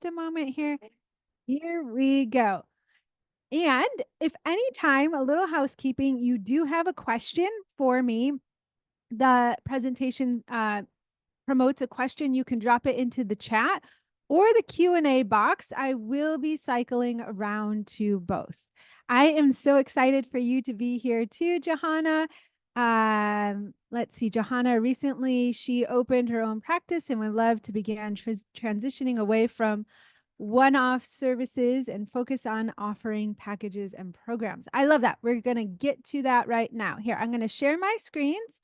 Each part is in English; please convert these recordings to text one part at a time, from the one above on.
a moment here. Here we go. And if anytime, a little housekeeping, you do have a question for me, the presentation promotes a question, you can drop it into the chat or the Q&A box. I will be cycling around to both. I am so excited for you to be here too, Johanna. Let's see, Johanna recently, she opened her own practice and would love to begin transitioning away from one-off services and focus on offering packages and programs. I love that. We're going to get to that right now. Here, I'm going to share my screens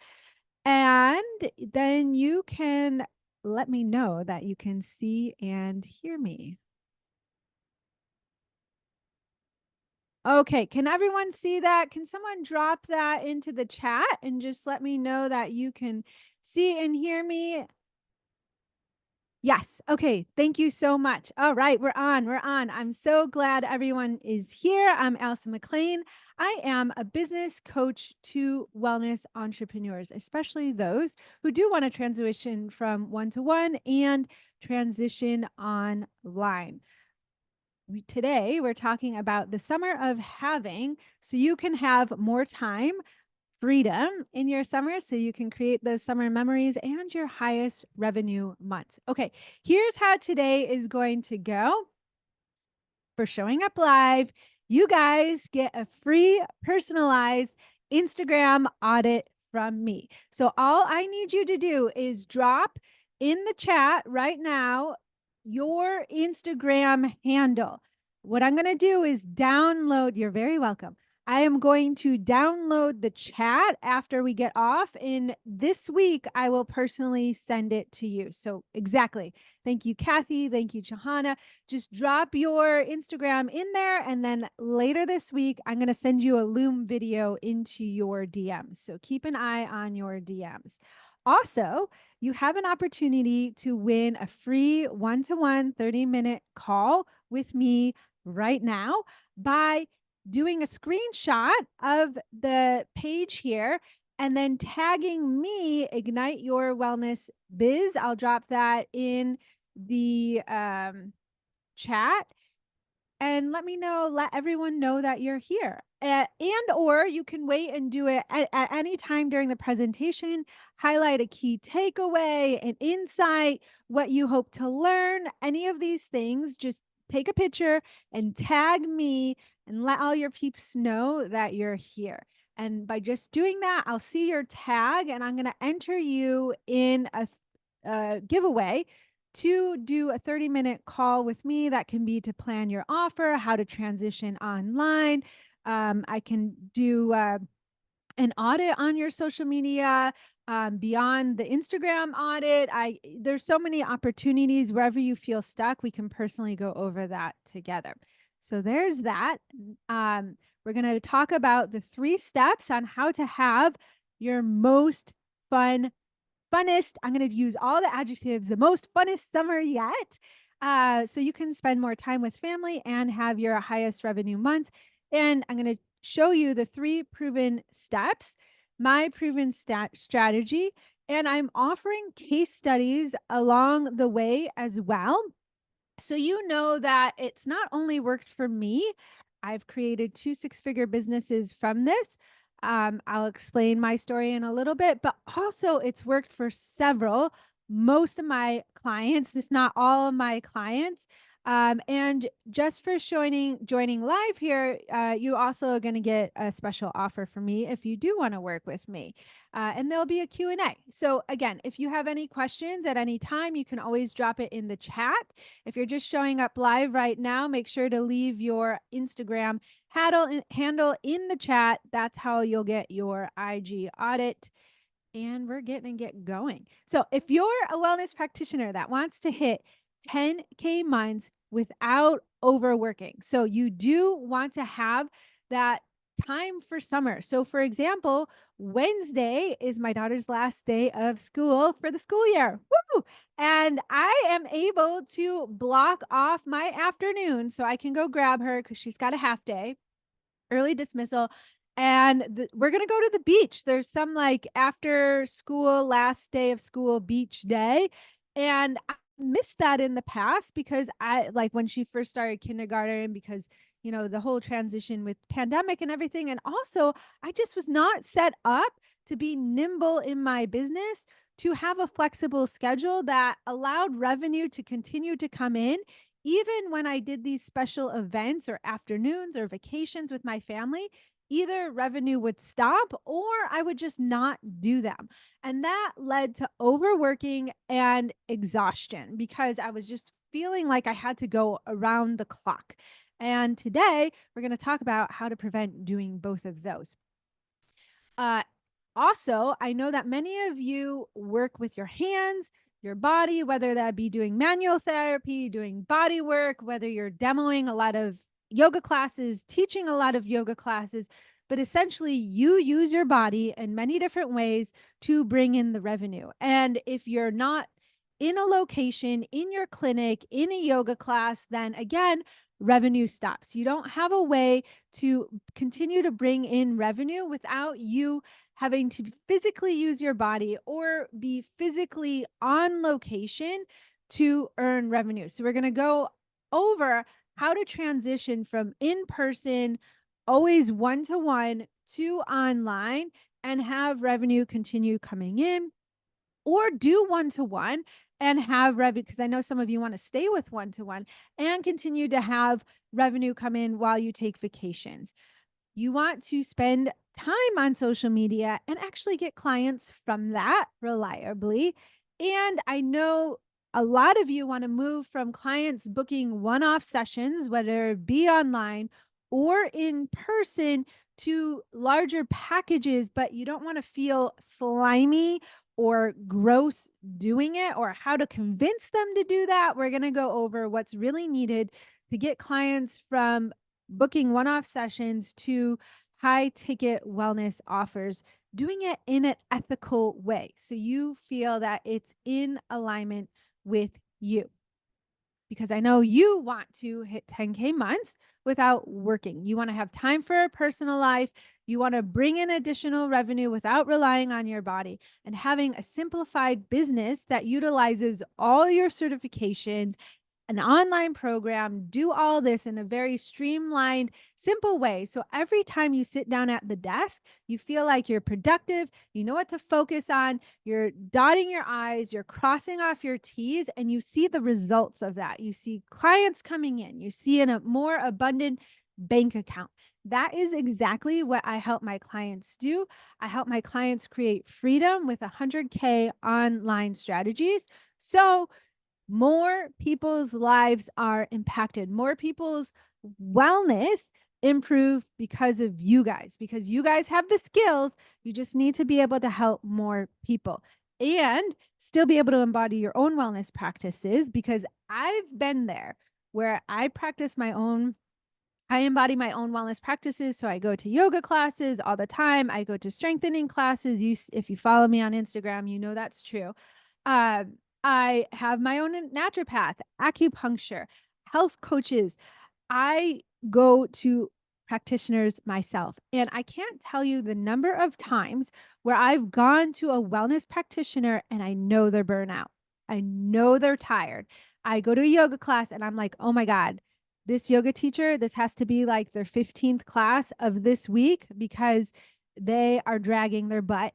and then you can let me know that you can see and hear me. Okay, can everyone see that? Can someone drop that into the chat and just let me know that you can see and hear me? Yes. Okay. Thank you so much. All right. We're on. We're on. I'm so glad everyone is here. I'm Allison McLean. I am a business coach to wellness entrepreneurs, especially those who do want to transition from one-to-one and transition online. Today, we're talking about the summer of having so you can have more time freedom in your summer so you can create those summer memories and your highest revenue months. Okay, here's how today is going to go. For showing up live, you guys get a free personalized Instagram audit from me. So all I need you to do is drop in the chat right now your Instagram handle. What I'm going to do is download, you're very welcome. I am going to download the chat after we get off. And this week, I will personally send it to you. So exactly. Thank you, Kathy. Thank you, Johanna. Just drop your Instagram in there. And then later this week, I'm going to send you a Loom video into your DMs. So keep an eye on your DMs. Also, you have an opportunity to win a free one-to-one 30-minute call with me right now by doing a screenshot of the page here and then tagging me, Ignite Your Wellness Biz. I'll drop that in the chat and let me know, let everyone know that you're here. And or you can wait and do it at any time during the presentation, highlight a key takeaway, an insight, what you hope to learn, any of these things. Just take a picture and tag me and let all your peeps know that you're here. And by just doing that, I'll see your tag and I'm going to enter you in a giveaway to do a 30-minute call with me. That can be to plan your offer, how to transition online. I can do an audit on your social media beyond the Instagram audit. There's so many opportunities. Wherever you feel stuck, we can personally go over that together. So there's that. We're going to talk about the 3 steps on how to have your most funnest, I'm going to use all the adjectives, the most funnest summer yet. So you can spend more time with family and have your highest revenue months. And I'm going to show you the 3 proven steps, my proven strategy, and I'm offering case studies along the way as well. So you know that it's not only worked for me, I've created 2 6-figure businesses from this. I'll explain my story in a little bit, but also it's worked for several, most of my clients, if not all of my clients. And just for joining live here, you also are going to get a special offer from me if you do want to work with me. And there'll be a Q&A. So again, if you have any questions at any time, you can always drop it in the chat. If you're just showing up live right now, make sure to leave your Instagram handle in the chat. That's how you'll get your IG audit. And we're getting going. So if you're a wellness practitioner that wants to hit 10K months without overworking, so you do want to have that time for summer. So for example, Wednesday is my daughter's last day of school for the school year. Woo! And I am able to block off my afternoon so I can go grab her because she's got a half day, early dismissal. And we're going to go to the beach. There's some like after school, last day of school beach day. And missed that in the past because I like when she first started kindergarten because the whole transition with pandemic and everything, and also I just was not set up to be nimble in my business, to have a flexible schedule that allowed revenue to continue to come in even when I did these special events or afternoons or vacations with my family. Either revenue would stop or I would just not do them. And that led to overworking and exhaustion because I was just feeling like I had to go around the clock. And today we're going to talk about how to prevent doing both of those. Uh, Also, I know that many of you work with your hands, your body, whether that be doing manual therapy, doing body work, whether you're demoing a lot of yoga classes, teaching a lot of yoga classes, but essentially you use your body in many different ways to bring in the revenue. And if you're not in a location, in your clinic, in a yoga class, then again, revenue stops. You don't have a way to continue to bring in revenue without you having to physically use your body or be physically on location to earn revenue. So, we're going to go over how to transition from in person, always one to one, to online and have revenue continue coming in, or do one to one and have revenue, because I know some of you want to stay with one to one and continue to have revenue come in while you take vacations. You want to spend time on social media and actually get clients from that reliably. And I know a lot of you want to move from clients booking one off sessions, whether it be online or in person, to larger packages, but you don't want to feel slimy or gross doing it or how to convince them to do that. We're going to go over what's really needed to get clients from booking one off sessions to high ticket wellness offers, doing it in an ethical way. So you feel that it's in alignment with you. Because I know you want to hit 10K months without working. You want to have time for a personal life. You want to bring in additional revenue without relying on your body, and having a simplified business that utilizes all your certifications, an online program, do all this in a very streamlined, simple way. So every time you sit down at the desk, you feel like you're productive, you know what to focus on, you're dotting your I's, you're crossing off your T's, and you see the results of that. You see clients coming in, you see a more abundant bank account. That is exactly what I help my clients do. I help my clients create freedom with 100K online strategies. So more people's lives are impacted, more people's wellness improve because you guys have the skills. You just need to be able to help more people and still be able to embody your own wellness practices, because I've been there where I embody my own wellness practices. So I go to yoga classes all the time. I go to strengthening classes. If you follow me on Instagram, you know that's true. Uh, I have my own naturopath, acupuncture, health coaches. I go to practitioners myself, and I can't tell you the number of times where I've gone to a wellness practitioner and I know they're burnout. I know they're tired. I go to a yoga class and I'm like, oh my God, this yoga teacher, this has to be like their 15th class of this week because they are dragging their butt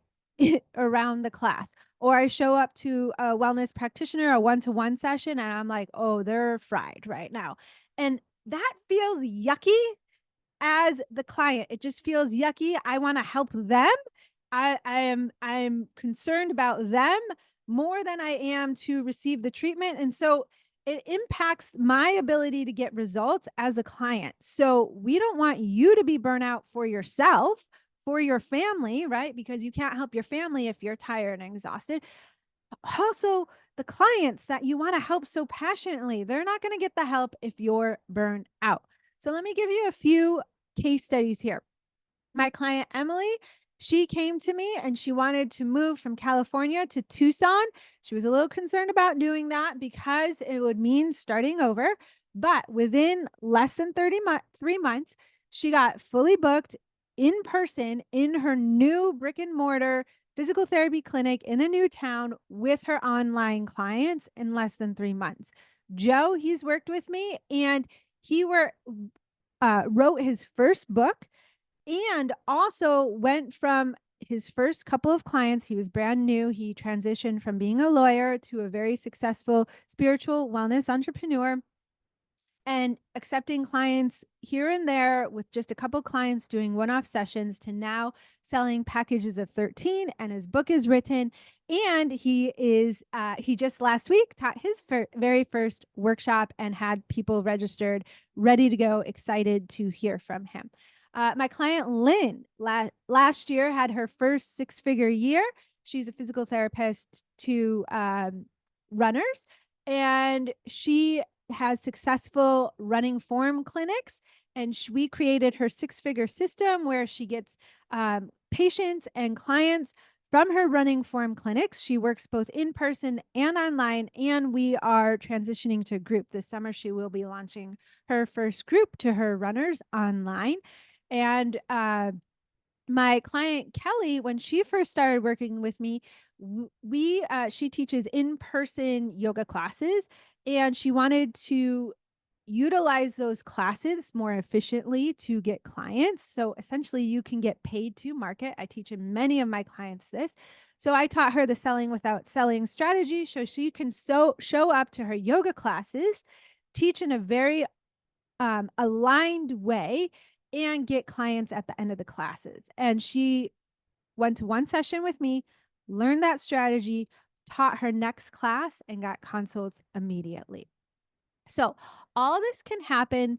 around the class. Or I show up to a wellness practitioner, a one to one session, and I'm like, oh, they're fried right now. And that feels yucky as the client. It just feels yucky. I want to help them. I'm concerned about them more than I am to receive the treatment. And so it impacts my ability to get results as a client. So we don't want you to be burnout for yourself, for your family, right? Because you can't help your family if you're tired and exhausted. Also, the clients that you want to help so passionately, they're not going to get the help if you're burned out. So let me give you a few case studies here. My client Emily, she came to me and she wanted to move from California to Tucson. She was a little concerned about doing that because it would mean starting over. But within less than 3 months, she got fully booked in person in her new brick and mortar physical therapy clinic in a new town with her online clients in less than 3 months. Joe, he's worked with me, and he wrote his first book, and also went from his first couple of clients. He was brand new. He transitioned from being a lawyer to a very successful spiritual wellness entrepreneur, and accepting clients here and there, with just a couple clients doing one-off sessions, to now selling packages of 13. And his book is written, and he just last week taught his very first workshop and had people registered, ready to go, excited to hear from him. My client Lynn last year had her first six-figure year. She's a physical therapist to runners, and she has successful running form clinics. And we created her six-figure system where she gets patients and clients from her running form clinics. She works both in person and online, and we are transitioning to group. This summer, she will be launching her first group to her runners online. And my client Kelly, when she first started working with me, she teaches in-person yoga classes, and she wanted to utilize those classes more efficiently to get clients. So essentially, you can get paid to market. I teach many of my clients this. So I taught her the selling without selling strategy, so she can show up to her yoga classes, teach in a very aligned way, and get clients at the end of the classes. And she went to one session with me, learned that strategy, taught her next class, and got consults immediately. So all this can happen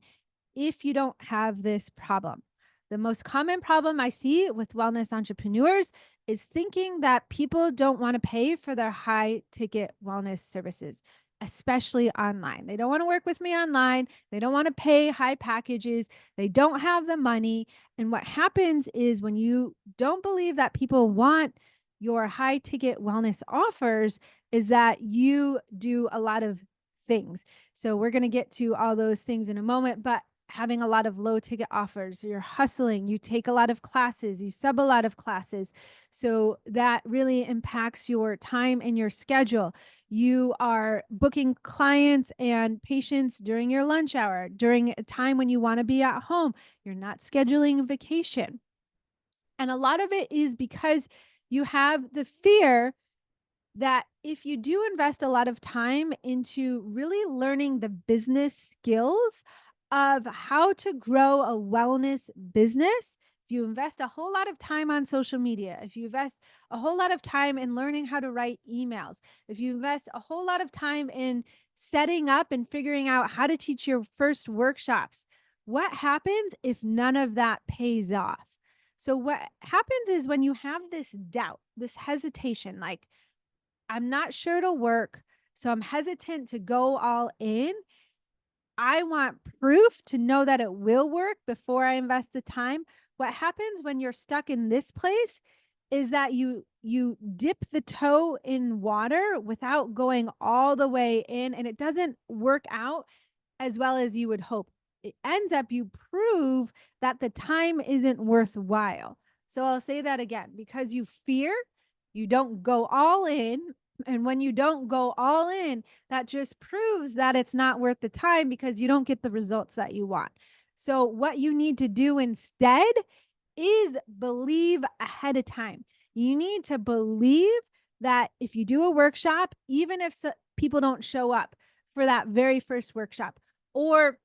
if you don't have this problem. The most common problem I see with wellness entrepreneurs is thinking that people don't want to pay for their high ticket wellness services, especially online. They don't want to work with me online. They don't want to pay high packages. They don't have the money. And what happens is, when you don't believe that people want your high ticket wellness offers, is that you do a lot of things. So we're going to get to all those things in a moment, but having a lot of low ticket offers, you're hustling, you take a lot of classes, you sub a lot of classes. So that really impacts your time and your schedule. You are booking clients and patients during your lunch hour, during a time when you want to be at home. You're not scheduling vacation. And a lot of it is because you have the fear that if you do invest a lot of time into really learning the business skills of how to grow a wellness business, if you invest a whole lot of time on social media, if you invest a whole lot of time in learning how to write emails, if you invest a whole lot of time in setting up and figuring out how to teach your first workshops, what happens if none of that pays off? So, what happens is, when you have this doubt, this hesitation, like, I'm not sure it'll work, so I'm hesitant to go all in. I want proof to know that it will work before I invest the time. What happens when you're stuck in this place is that you dip the toe in water without going all the way in, and it doesn't work out as well as you would hope. It ends up, you prove that the time isn't worthwhile. So I'll say that again: because you fear, you don't go all in. And when you don't go all in, that just proves that it's not worth the time, because you don't get the results that you want. So what you need to do instead is believe ahead of time. You need to believe that if you do a workshop, even if people don't show up for that very first workshop, or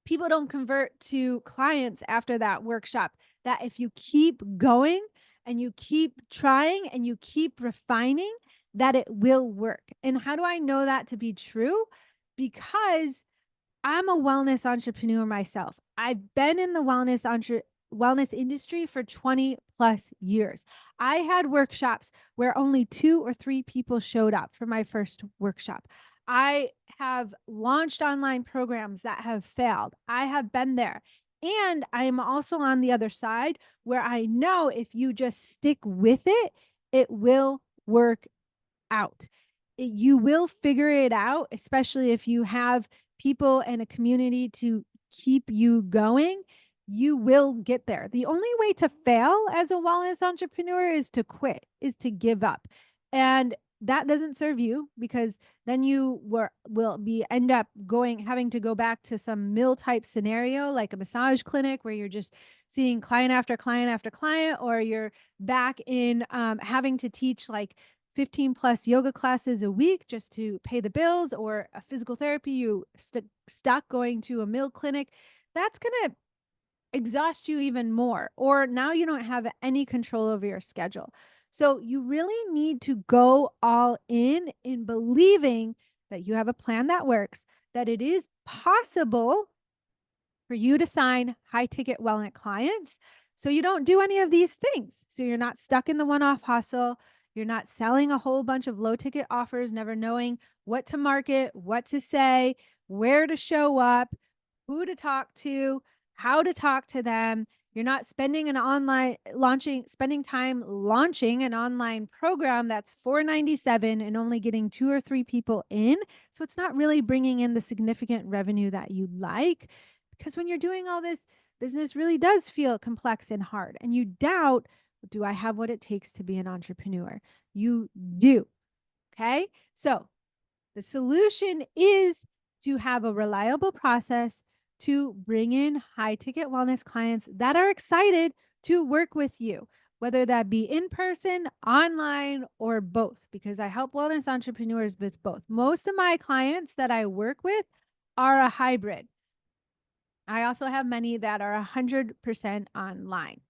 people don't convert to clients after that workshop, that if you keep going and you keep trying and you keep refining, that it will work. And how do I know that to be true? Because I'm a wellness entrepreneur myself. I've been in the wellness industry for 20 plus years. I had workshops where only 2 or 3 people showed up for my first workshop. I have launched online programs that have failed. I have been there. And I am also on the other side, where I know if you just stick with it, it will work out. You will figure it out, especially if you have people and a community to keep you going. you will get there. The only way to fail as a wellness entrepreneur is to quit, is to give up. And that doesn't serve you, because then you will be end up having to go back to some mill type scenario, like a massage clinic where you're just seeing client after client after client, or you're back in having to teach like 15 plus yoga classes a week just to pay the bills, or a physical therapy, you stuck going to a mill clinic. That's going to exhaust you even more. Or now you don't have any control over your schedule. So you really need to go all in believing that you have a plan that works, that it is possible for you to sign high ticket wellness clients. So you don't do any of these things. So you're not stuck in the one off hustle. You're not selling a whole bunch of low ticket offers, never knowing what to market, what to say, where to show up, who to talk to, how to talk to them. You're not spending time launching an online program that's $497 and only getting 2 or 3 people in. So it's not really bringing in the significant revenue that you'd like. Because when you're doing all this, business really does feel complex and hard. And you doubt, do I have what it takes to be an entrepreneur? You do. Okay. So the solution is to have a reliable process to bring in high ticket wellness clients that are excited to work with you, whether that be in person, online, or both, because I help wellness entrepreneurs with both. Most of my clients that I work with are a hybrid. I also have many that are 100% online.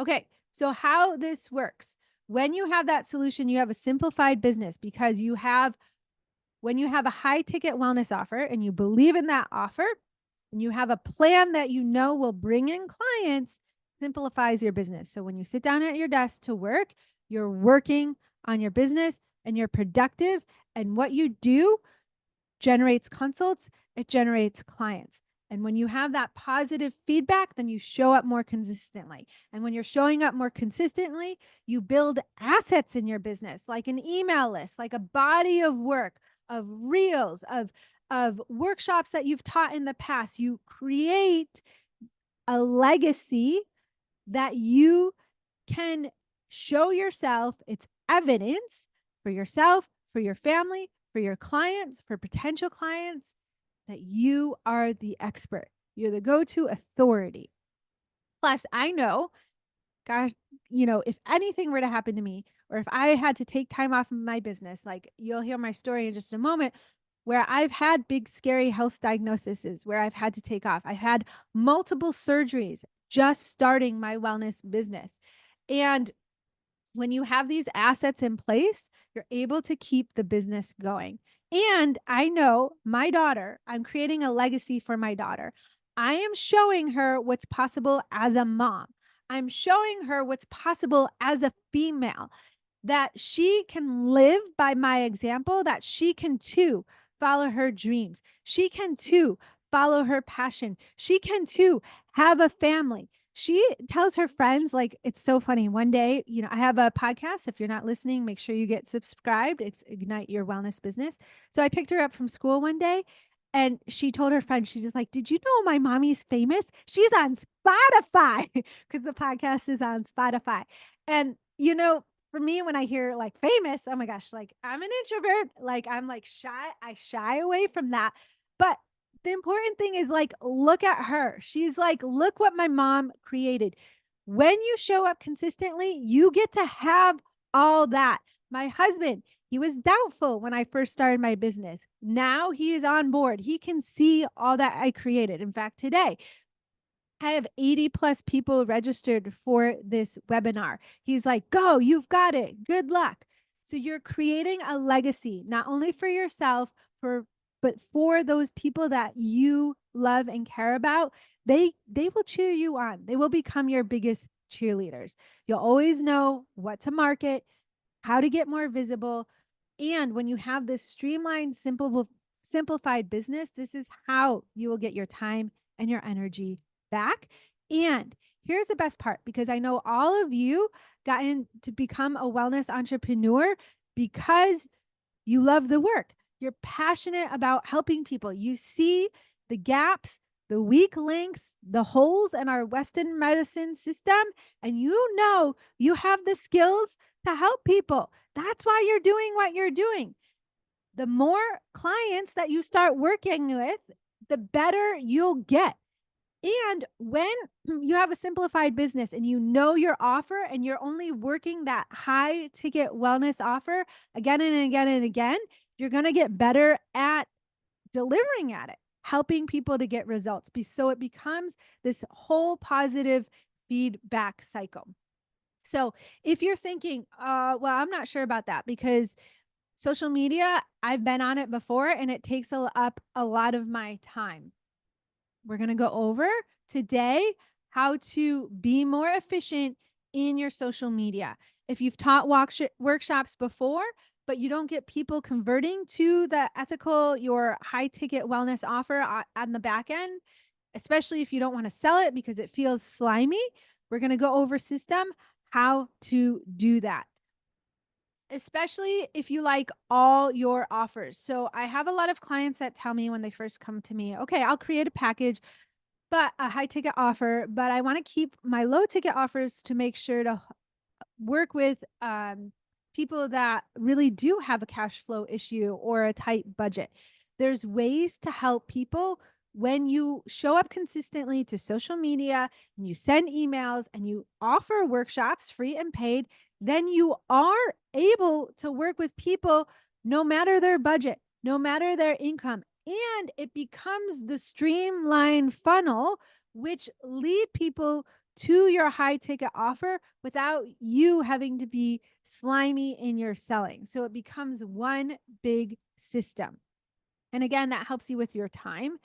Okay, so how this works. When you have that solution, you have a simplified business, because when you have a high ticket wellness offer and you believe in that offer and you have a plan that you know will bring in clients, simplifies your business. So when you sit down at your desk to work, you're working on your business and you're productive. And what you do generates consults, it generates clients. And when you have that positive feedback, then you show up more consistently. And when you're showing up more consistently, you build assets in your business, like an email list, like a body of work, of reels, of workshops that you've taught in the past. You create a legacy that you can show yourself. It's evidence for yourself, for your family, for your clients, for potential clients, that you are the expert. You're the go-to authority. Plus, I know, gosh, if anything were to happen to me, or if I had to take time off of my business, like you'll hear my story in just a moment, where I've had big, scary health diagnoses where I've had to take off. I've had multiple surgeries just starting my wellness business. And when you have these assets in place, you're able to keep the business going. And I know my daughter, I'm creating a legacy for my daughter. I am showing her what's possible as a mom. I'm showing her what's possible as a female, that she can live by my example, that she can too follow her dreams. She can too follow her passion. She can too have a family. She tells her friends, like, it's so funny. One day, I have a podcast. If you're not listening, make sure you get subscribed. It's Ignite Your Wellness Business. So I picked her up from school one day and she told her friend, she's just like, did you know my mommy's famous? She's on Spotify, because the podcast is on Spotify. And, for me, when I hear like famous, oh my gosh, like I'm an introvert, like I'm like shy. I shy away from that. But the important thing is, like, look at her. She's like, look what my mom created. When you show up consistently, you get to have all that. My husband, he was doubtful when I first started my business. Now he is on board. He can see all that I created. In fact, today, I have 80 plus people registered for this webinar. He's like, go, you've got it. Good luck. So you're creating a legacy, not only for yourself, but for those people that you love and care about. They will cheer you on. They will become your biggest cheerleaders. You'll always know what to market, how to get more visible. And when you have this streamlined, simplified business, this is how you will get your time and your energy back. And here's the best part, because I know all of you got in to become a wellness entrepreneur because you love the work. You're passionate about helping people. You see the gaps the weak links, the holes in our Western medicine system, and you have the skills to help people. That's why you're doing what you're doing. The more clients that you start working with, the better you'll get. And when you have a simplified business and you know your offer and you're only working that high ticket wellness offer again and again and again, you're going to get better at delivering at it, helping people to get results. So it becomes this whole positive feedback cycle. So if you're thinking, well, I'm not sure about that because social media, I've been on it before and it takes up a lot of my time. We're going to go over today how to be more efficient in your social media. If you've taught workshops before, but you don't get people converting to the ethical, your high ticket wellness offer on the back end, especially if you don't want to sell it because it feels slimy, we're going to go over system how to do that, especially if you like all your offers. So I have a lot of clients that tell me when they first come to me, okay, I'll create a package, but a high ticket offer, but I want to keep my low ticket offers to make sure to work with people that really do have a cash flow issue or a tight budget. There's ways to help people when you show up consistently to social media and you send emails and you offer workshops free and paid, then you are able to work with people no matter their budget, no matter their income. And it becomes the streamlined funnel which lead people to your high ticket offer without you having to be slimy in your selling. So it becomes one big system. And again, that helps you with your time.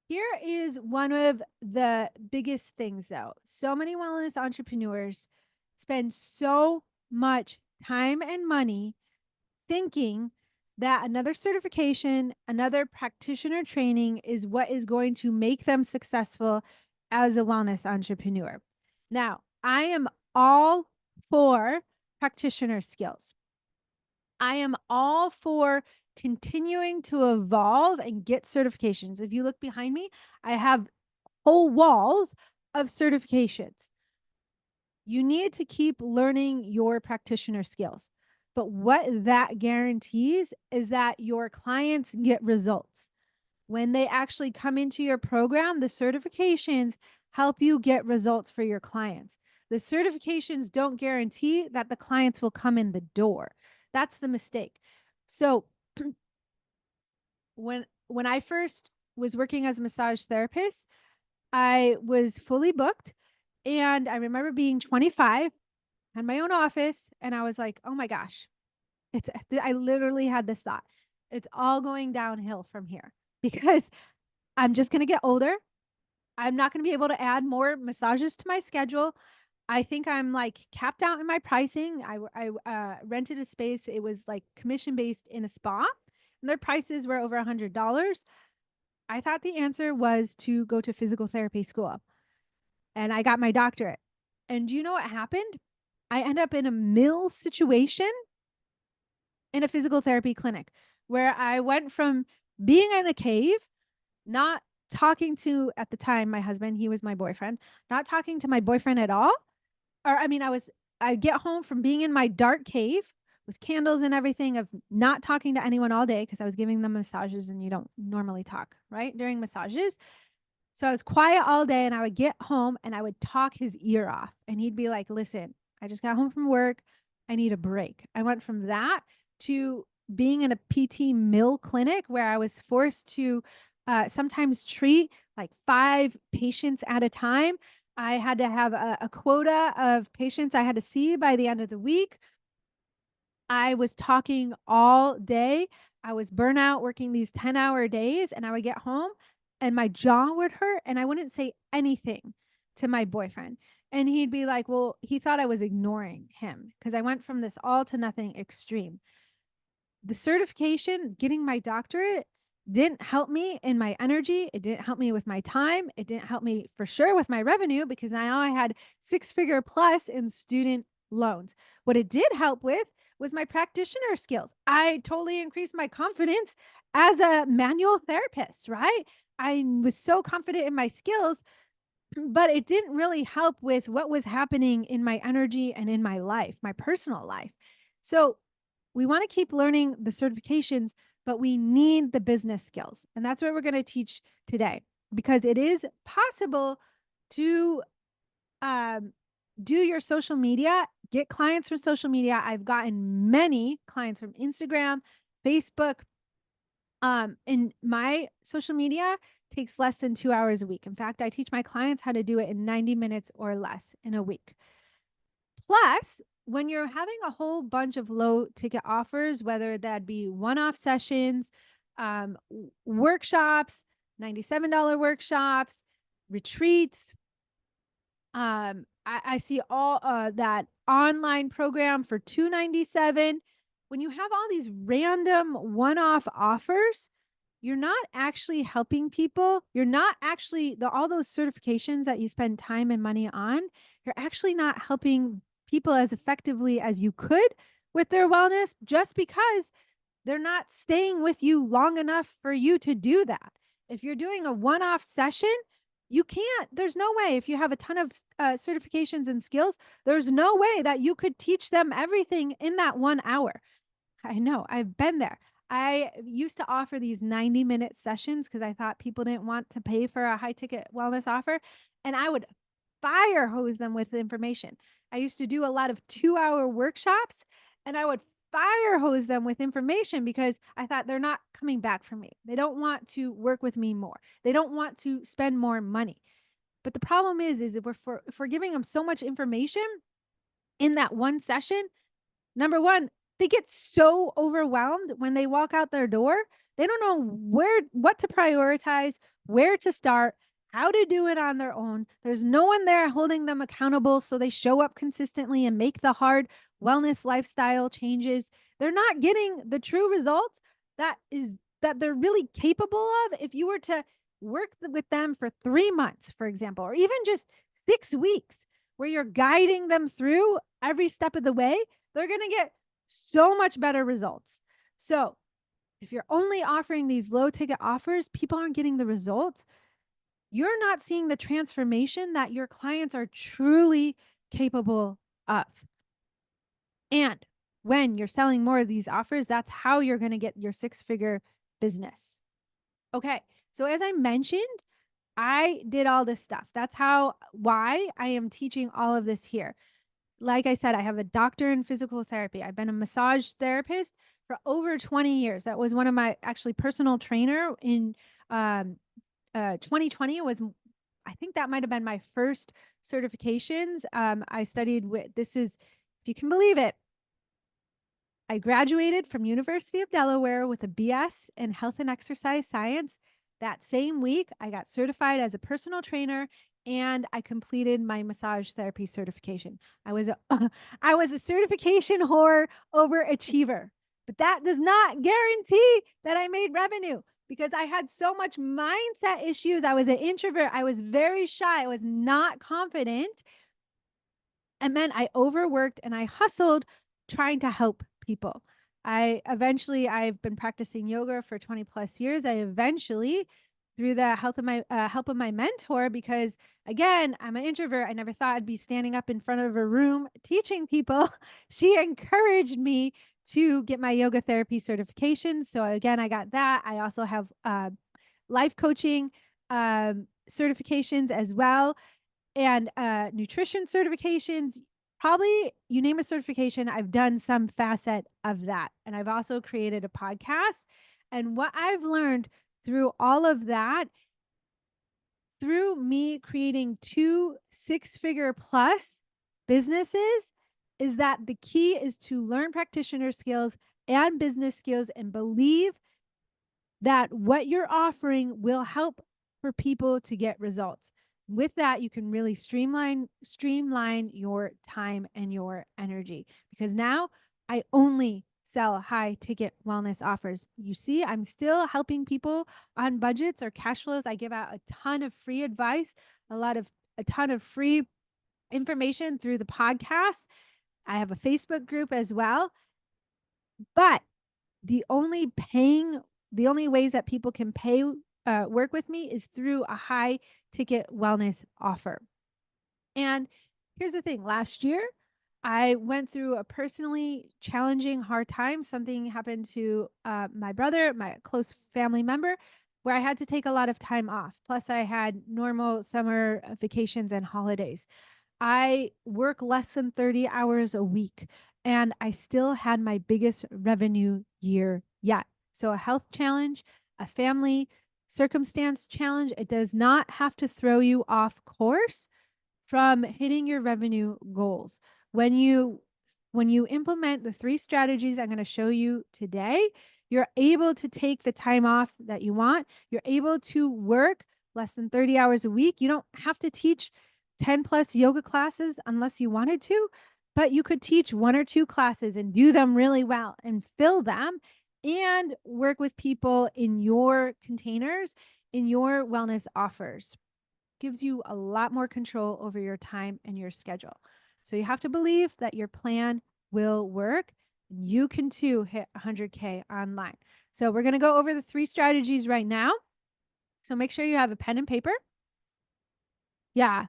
Here is one of the biggest things, though. So many wellness entrepreneurs spend so much time and money thinking that another certification, another practitioner training is what is going to make them successful as a wellness entrepreneur. Now, I am all for practitioner skills. I am all for continuing to evolve and get certifications. If you look behind me, I have whole walls of certifications. You need to keep learning your practitioner skills. But what that guarantees is that your clients get results. When they actually come into your program, the certifications help you get results for your clients. The certifications don't guarantee that the clients will come in the door. That's the mistake. So when I first was working as a massage therapist, I was fully booked and I remember being 25 had my own office and I was like, "Oh my gosh." I literally had this thought. It's all going downhill from here because I'm just going to get older. I'm not going to be able to add more massages to my schedule. I think I'm like capped out in my pricing. I rented a space. It was like commission based in a spa and their prices were over $100. I thought the answer was to go to physical therapy school and I got my doctorate. And do you know what happened? I end up in a mill situation in a physical therapy clinic where I went from being in a cave, not talking to, at the time, my husband, he was my boyfriend, not talking to my boyfriend at all. Or, I mean, I'd get home from being in my dark cave with candles and everything of not talking to anyone all day because I was giving them massages and you don't normally talk, right? During massages. So I was quiet all day and I would get home and I would talk his ear off and he'd be like, listen, I just got home from work. I need a break. I went from that to being in a PT mill clinic where I was forced to sometimes treat like 5 patients at a time. I had to have a quota of patients I had to see by the end of the week. I was talking all day. I was burnout working these 10-hour days and I would get home and my jaw would hurt and I wouldn't say anything to my boyfriend. And he'd be like, well, he thought I was ignoring him because I went from this all to nothing extreme. The certification, getting my doctorate, didn't help me in my energy. It didn't help me with my time. It didn't help me for sure with my revenue because now I had 6-figure plus in student loans. What it did help with was my practitioner skills. I totally increased my confidence as a manual therapist, right? I was so confident in my skills, but it didn't really help with what was happening in my energy and in my life, my personal life. So we want to keep learning the certifications, but we need the business skills. And that's what we're going to teach today, because it is possible to um, do your social media, get clients from social media. I've gotten many clients from Instagram, Facebook. And my social media takes less than 2 hours a week. In fact, I teach my clients how to do it in 90 minutes or less in a week. Plus, when you're having a whole bunch of low ticket offers, whether that be one-off sessions, workshops, $97 workshops, retreats, I see all that online program for $297. When you have all these random one-off offers, you're not actually helping people. You're not actually all those certifications that you spend time and money on. You're actually not helping people as effectively as you could with their wellness, just because they're not staying with you long enough for you to do that. If you're doing a one-off session, you can't, there's no way, if you have a ton of certifications and skills, there's no way that you could teach them everything in that 1 hour. I know, I've been there. I used to offer these 90-minute sessions because I thought people didn't want to pay for a high ticket wellness offer. And I would fire hose them with information. I used to do a lot of 2 hour workshops, and I would fire hose them with information because I thought they're not coming back for me. They don't want to work with me more. They don't want to spend more money. But the problem is if we're giving them so much information in that one session, number one, they get so overwhelmed when they walk out their door. They don't know what to prioritize, where to start, how to do it on their own. There's no one there holding them accountable so they show up consistently and make the hard wellness lifestyle changes. They're not getting the true results that they're really capable of if you were to work with them for 3 months, for example, or even just 6 weeks, where you're guiding them through every step of the way. They're going to get so much better results. So if you're only offering these low ticket offers, people aren't getting the results. You're not seeing the transformation that your clients are truly capable of. And when you're selling more of these offers, that's how you're going to get your 6-figure business. Okay. So as I mentioned, I did all this stuff. That's why I am teaching all of this here. Like I said, I have a doctor in physical therapy. I've been a massage therapist for over 20 years. That was one of my actually personal trainer in 2020 was, I think that might have been my first certifications. I studied with, this is, if you can believe it, I graduated from University of Delaware with a BS in health and exercise science. That same week, I got certified as a personal trainer and I completed my massage therapy certification. I was a I was a certification whore overachiever, but that does not guarantee that I made revenue because I had so much mindset issues. I was an introvert. I was very shy. I was not confident. And then I overworked and I hustled trying to help people. I've been practicing yoga for 20 plus years. I eventually, through the help of my mentor, because again, I'm an introvert. I never thought I'd be standing up in front of a room teaching people. She encouraged me to get my yoga therapy certification. So again, I got that. I also have life coaching certifications as well, and nutrition certifications. Probably you name a certification, I've done some facet of that. And I've also created a podcast. And what I've learned through all of that, through me creating 2 6-figure plus businesses, is that the key is to learn practitioner skills and business skills and believe that what you're offering will help for people to get results. With that, you can really streamline your time and your energy, because now I only sell high ticket wellness offers. You see, I'm still helping people on budgets or cash flows. I give out a ton of free advice, a ton of free information through the podcast. I have a Facebook group as well. But the only paying, the only ways that people can pay, work with me is through a high ticket wellness offer. And here's the thing, last year, I went through a personally challenging, hard time. Something happened to my brother, my close family member, where I had to take a lot of time off. Plus, I had normal summer vacations and holidays. I work less than 30 hours a week, and I still had my biggest revenue year yet. So, a health challenge, a family circumstance challenge, it does not have to throw you off course from hitting your revenue goals. When you when you implement the 3 strategies I'm going to show you today, you're able to take the time off that you want. You're able to work less than 30 hours a week. You don't have to teach 10 plus yoga classes unless you wanted to, but you could teach 1 or 2 classes and do them really well and fill them and work with people in your containers, in your wellness offers. Gives you a lot more control over your time and your schedule. So you have to believe that your plan will work. You can too hit 100K online. So we're going to go over the 3 strategies right now. So make sure you have a pen and paper. Yeah.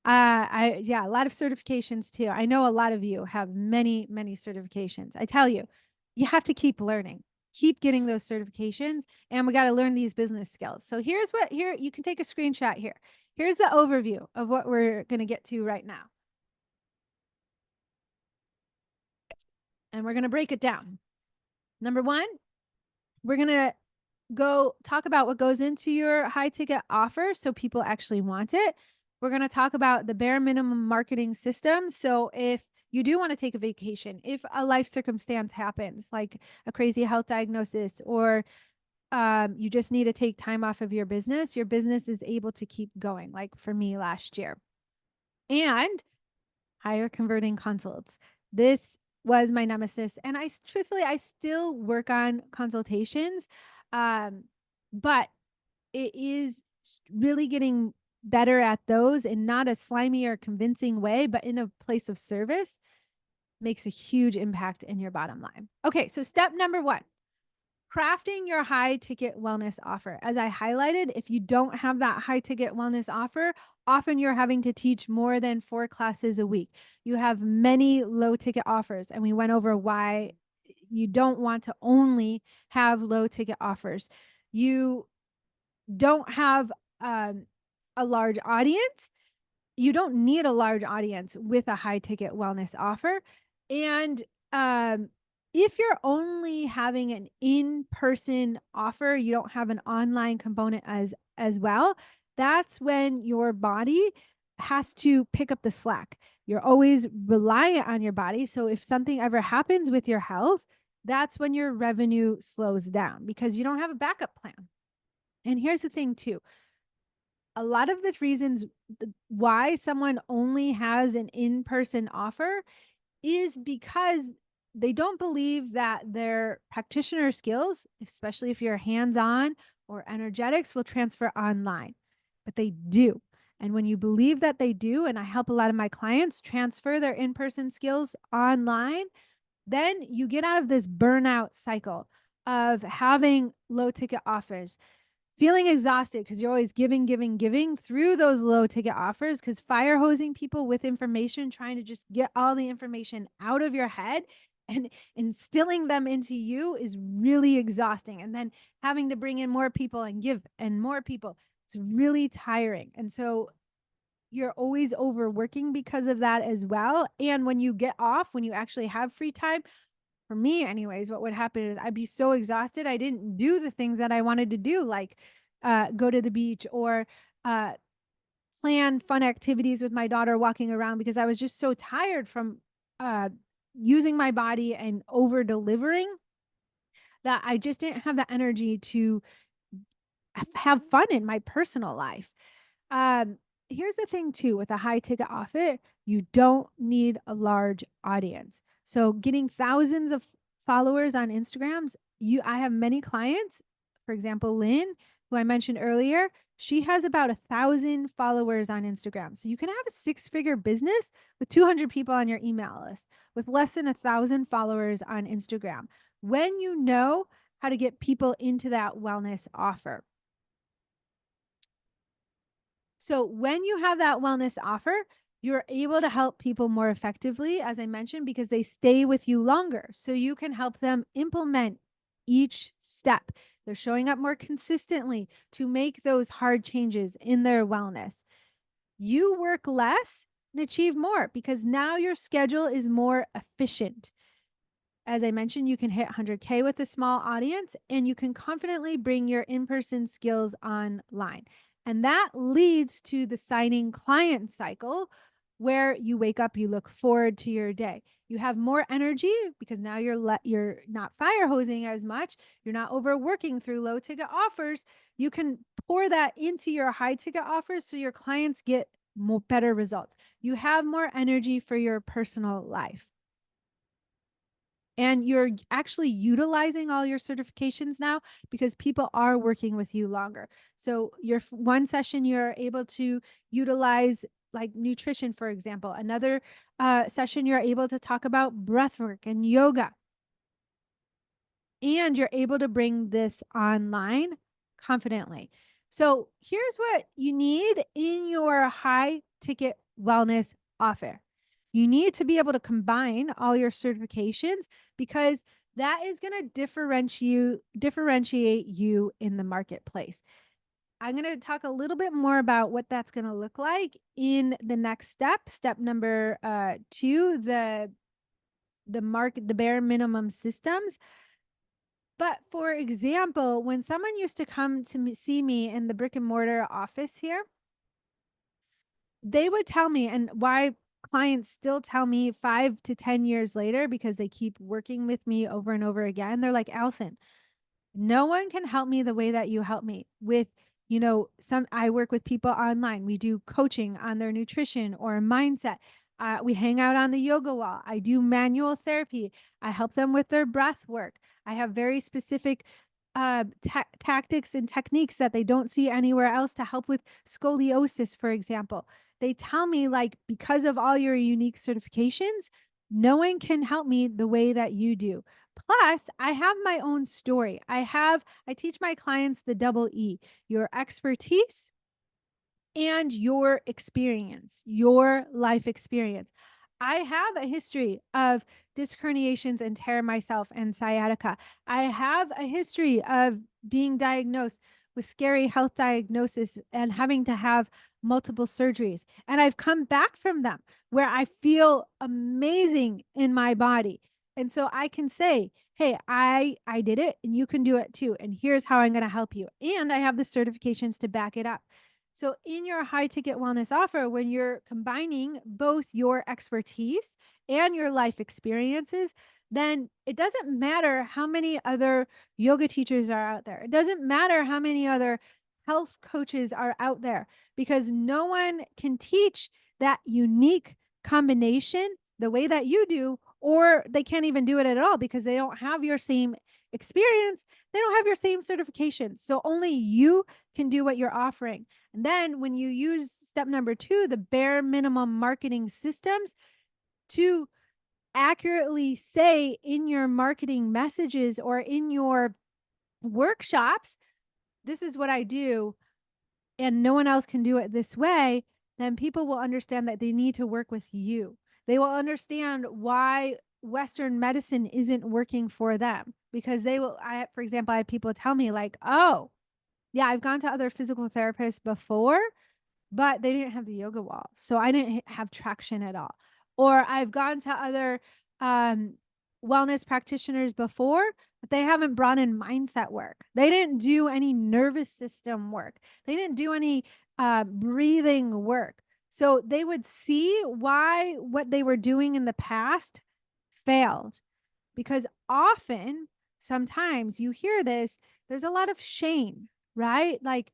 A lot of certifications too. I know a lot of you have many, many certifications. I tell you, you have to keep learning, keep getting those certifications, and we got to learn these business skills. So here you can take a screenshot here. Here's the overview of what we're going to get to right now. And we're going to break it down. Number 1, we're going to go talk about what goes into your high ticket offer so people actually want it. We're going to talk about the bare minimum marketing system. So if you do want to take a vacation, if a life circumstance happens, like a crazy health diagnosis, or you just need to take time off of your business is able to keep going, like for me last year. And higher converting consults. This was my nemesis. And truthfully, I still work on consultations. But it is really getting better at those in not a slimy or convincing way, but in a place of service makes a huge impact in your bottom line. Okay, so step number 1, crafting your high ticket wellness offer. As I highlighted, if you don't have that high ticket wellness offer, often you're having to teach more than 4 classes a week. You have many low ticket offers, and we went over why you don't want to only have low ticket offers. You don't have a large audience. You don't need a large audience with a high ticket wellness offer. And um, if you're only having an in-person offer, you don't have an online component as well, that's when your body has to pick up the slack. You're always reliant on your body. So if something ever happens with your health, that's when your revenue slows down because you don't have a backup plan. And here's the thing too, a lot of the reasons why someone only has an in-person offer is because they don't believe that their practitioner skills, especially if you're hands-on or energetics, will transfer online. But they do. And when you believe that they do, and I help a lot of my clients transfer their in-person skills online, then you get out of this burnout cycle of having low ticket offers, feeling exhausted because you're always giving through those low ticket offers, because fire hosing people with information, trying to just get all the information out of your head and instilling them into you is really exhausting. And then having to bring in more people and give and more people, it's really tiring. And so you're always overworking because of that as well. And when you get off, when you actually have free time, for me anyways, what would happen is I'd be so exhausted I didn't do the things that I wanted to do, like go to the beach or uh, plan fun activities with my daughter walking around, because I was just so tired from uh, using my body and over delivering that I just didn't have the energy to have fun in my personal life. Um, Here's the thing too, with a high ticket offer, you don't need a large audience. So getting thousands of followers on Instagrams, I have many clients, for example, Lynn, who I mentioned earlier, she has about 1,000 followers on Instagram. So you can have a 6-figure business with 200 people on your email list. with less than 1,000 followers on Instagram. When you know how to get people into that wellness offer. So when you have that wellness offer, you're able to help people more effectively, as I mentioned, because they stay with you longer. So you can help them implement each step. They're showing up more consistently to make those hard changes in their wellness. You work less and achieve more because now your schedule is more efficient. As I mentioned, you can hit 100K with a small audience and you can confidently bring your in person skills online. And that leads to the signing client cycle where you wake up, you look forward to your day. You have more energy because now you're not fire hosing as much. You're not overworking through low ticket offers. You can pour that into your high ticket offers so your clients get better results. You have more energy for your personal life. And you're actually utilizing all your certifications now because people are working with you longer. So your one session, you're able to utilize like nutrition, for example. Another session, you're able to talk about breath work and yoga. And you're able to bring this online confidently. So here's what you need in your high ticket wellness offer. You need to be able to combine all your certifications because that is going to differentiate you in the marketplace. I'm going to talk a little bit more about what that's going to look like in the next step number 2, the bare minimum systems. But for example, when someone used to come to see me in the brick and mortar office here, they would tell me, and why clients still tell me 5 to 10 years later, because they keep working with me over and over again. They're like, Allison, no one can help me the way that you help me with, I work with people online. We do coaching on their nutrition or mindset. We hang out on the yoga wall. I do manual therapy. I help them with their breath work. I have very specific tactics and techniques that they don't see anywhere else to help with scoliosis, for example. They tell me, like, because of all your unique certifications, no one can help me the way that you do. Plus, I have my own story. I teach my clients the double E, your expertise and your experience, your life experience. I have a history of disc herniations and tear myself and sciatica. I have a history of being diagnosed with scary health diagnosis and having to have multiple surgeries. And I've come back from them where I feel amazing in my body. And so I can say, hey, I did it and you can do it too. And here's how I'm going to help you. And I have the certifications to back it up. So in your high ticket wellness offer, when you're combining both your expertise and your life experiences, then it doesn't matter how many other yoga teachers are out there. It doesn't matter how many other health coaches are out there because no one can teach that unique combination the way that you do, or they can't even do it at all because they don't have your same experience. They don't have your same certifications. So only you can do what you're offering. And then when you use step number 2, the bare minimum marketing systems to accurately say in your marketing messages or in your workshops, this is what I do, and no one else can do it this way, then people will understand that they need to work with you. They will understand why Western medicine isn't working for them because for example, I have people tell me like, oh, yeah, I've gone to other physical therapists before, but they didn't have the yoga wall. So I didn't have traction at all. Or I've gone to other um, wellness practitioners before, but they haven't brought in mindset work. They didn't do any nervous system work. They didn't do any breathing work. So they would see why what they were doing in the past failed. Because often, sometimes you hear this, there's a lot of shame, right? Like,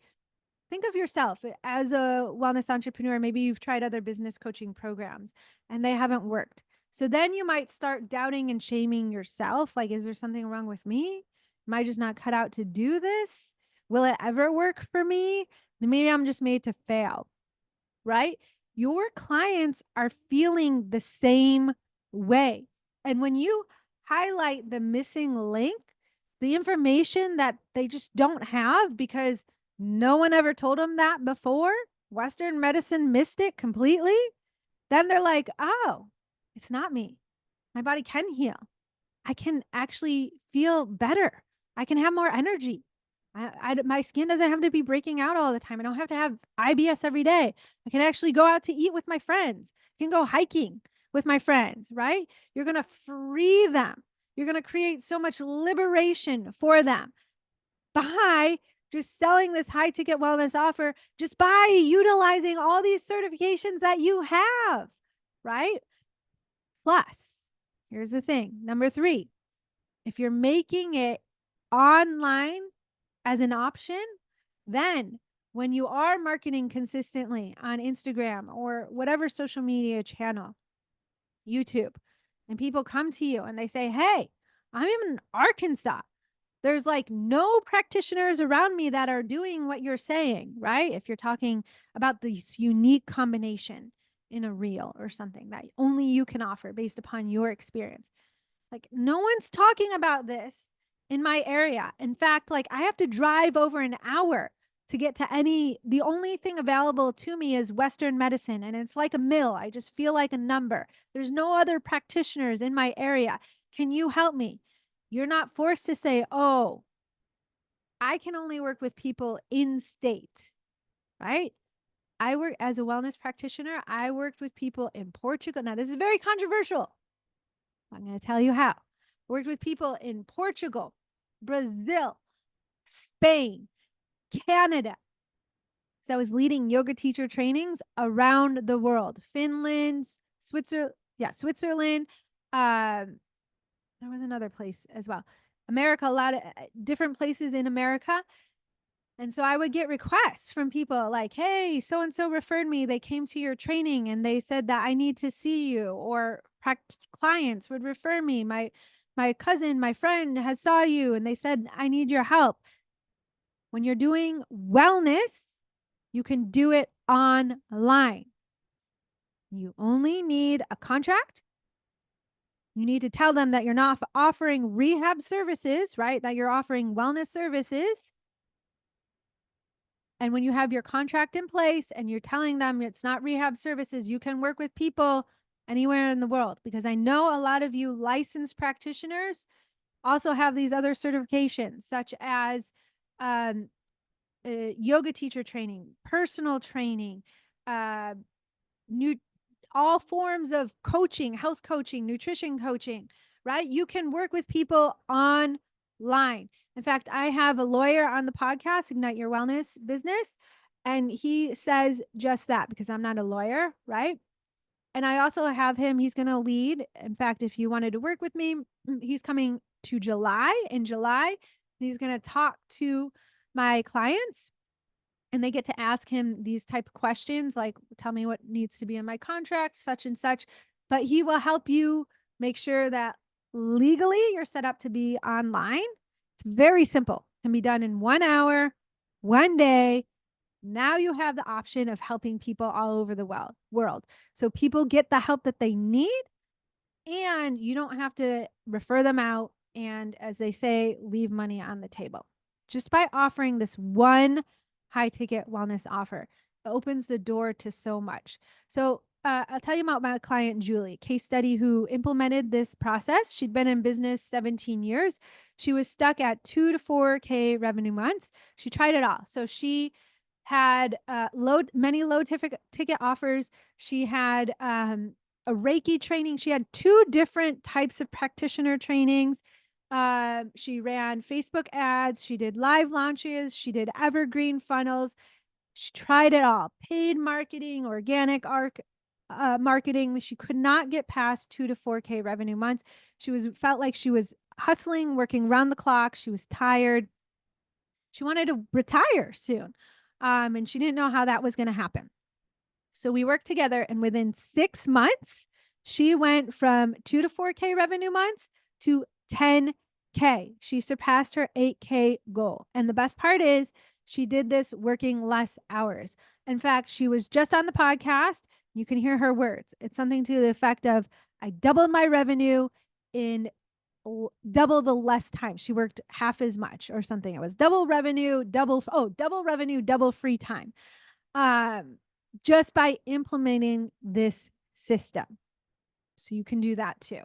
think of yourself as a wellness entrepreneur. Maybe you've tried other business coaching programs and they haven't worked. So then you might start doubting and shaming yourself. Like, is there something wrong with me? Am I just not cut out to do this? Will it ever work for me? Maybe I'm just made to fail, right? Your clients are feeling the same way. And when you highlight the missing link, the information that they just don't have because no one ever told them that before, Western medicine missed it completely, then they're like, oh, it's not me. My body can heal. I can actually feel better. I can have more energy. My skin doesn't have to be breaking out all the time. I don't have to have IBS every day. I can actually go out to eat with my friends. I can go hiking with my friends, right? You're going to free them. You're going to create so much liberation for them by just selling this high ticket wellness offer, just by utilizing all these certifications that you have, right? Plus, here's the thing. Number 3, if you're making it online as an option, then when you are marketing consistently on Instagram or whatever social media channel, YouTube, and people come to you and they say, hey, I'm in Arkansas. There's like no practitioners around me that are doing what you're saying, right? If you're talking about this unique combination in a reel or something that only you can offer based upon your experience. Like, no one's talking about this in my area. In fact, like, I have to drive over an hour to get to the only thing available to me is Western medicine. And it's like a mill. I just feel like a number. There's no other practitioners in my area. Can you help me? You're not forced to say, oh, I can only work with people in state, right? I work as a wellness practitioner. I worked with people in Portugal. Now, this is very controversial. I'm going to tell you how. Worked with people in Portugal, Brazil, Spain, Canada. So I was leading yoga teacher trainings around the world. Finland, Switzerland. There was another place as well. America, a lot of different places in America. And so I would get requests from people like, hey, so-and-so referred me. They came to your training and they said that I need to see you. Or clients would refer me. My cousin, my friend has saw you and they said, I need your help. When you're doing wellness, you can do it online. You only need a contract. You need to tell them that you're not offering rehab services, right? That you're offering wellness services. And when you have your contract in place and you're telling them it's not rehab services, you can work with people anywhere in the world. Because I know a lot of you licensed practitioners also have these other certifications, such as yoga teacher training, personal training, all forms of coaching, health coaching, nutrition coaching, right? You can work with people online. In fact, I have a lawyer on the podcast, Ignite Your Wellness Business, and he says just that because I'm not a lawyer, right? And I also have him, he's going to lead. In fact, if you wanted to work with me, he's coming to in July. He's going to talk to my clients and they get to ask him these type of questions like, tell me what needs to be in my contract, such and such. But he will help you make sure that legally you're set up to be online. It's very simple. It can be done in 1 hour, 1 day. Now you have the option of helping people all over the world. So people get the help that they need and you don't have to refer them out. And as they say, leave money on the table. Just by offering this one high ticket wellness offer, it opens the door to so much. So I'll tell you about my client, Julie, case study, who implemented this process. She'd been in business 17 years. She was stuck at 2 to 4K revenue months. She tried it all. So she had many low ticket offers. She had a Reiki training. She had 2 different types of practitioner trainings. She ran Facebook ads. She did live launches. She did evergreen funnels. She tried it all. Paid marketing, organic marketing. She could not get past 2 to 4K revenue months. Felt like she was hustling, working around the clock. She was tired. She wanted to retire soon. And she didn't know how that was going to happen. So we worked together, and within 6 months, she went from 2 to 4K revenue months to 10K. She surpassed her 8K goal. And the best part is she did this working less hours. In fact, she was just on the podcast. You can hear her words. It's something to the effect of, I doubled my revenue in double the less time. She worked half as much or something. It was double revenue, double revenue, double free time. Just by implementing this system. So you can do that too.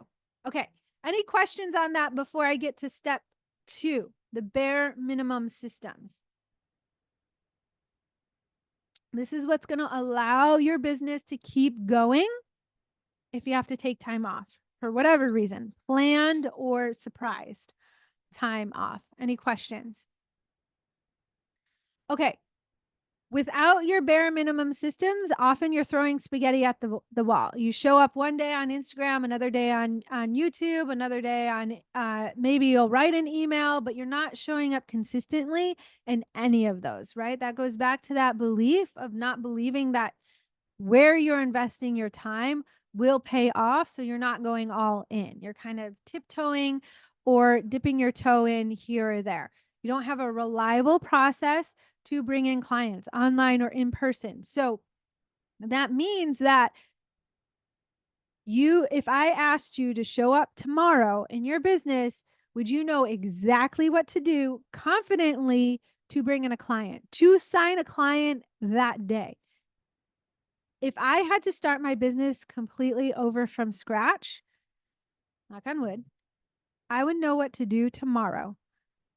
Okay. Any questions on that before I get to step 2, the bare minimum systems? This is what's going to allow your business to keep going if you have to take time off for whatever reason, planned or surprised time off. Any questions? Okay. Without your bare minimum systems, often you're throwing spaghetti at the wall. You show up one day on Instagram, another day on YouTube, another day on maybe you'll write an email, but you're not showing up consistently in any of those, right? That goes back to that belief of not believing that where you're investing your time will pay off. So you're not going all in. You're kind of tiptoeing or dipping your toe in here or there. You don't have a reliable process to bring in clients online or in person. So that means that if I asked you to show up tomorrow in your business, would you know exactly what to do confidently to bring in a client, to sign a client that day? If I had to start my business completely over from scratch, knock on wood, I would know what to do tomorrow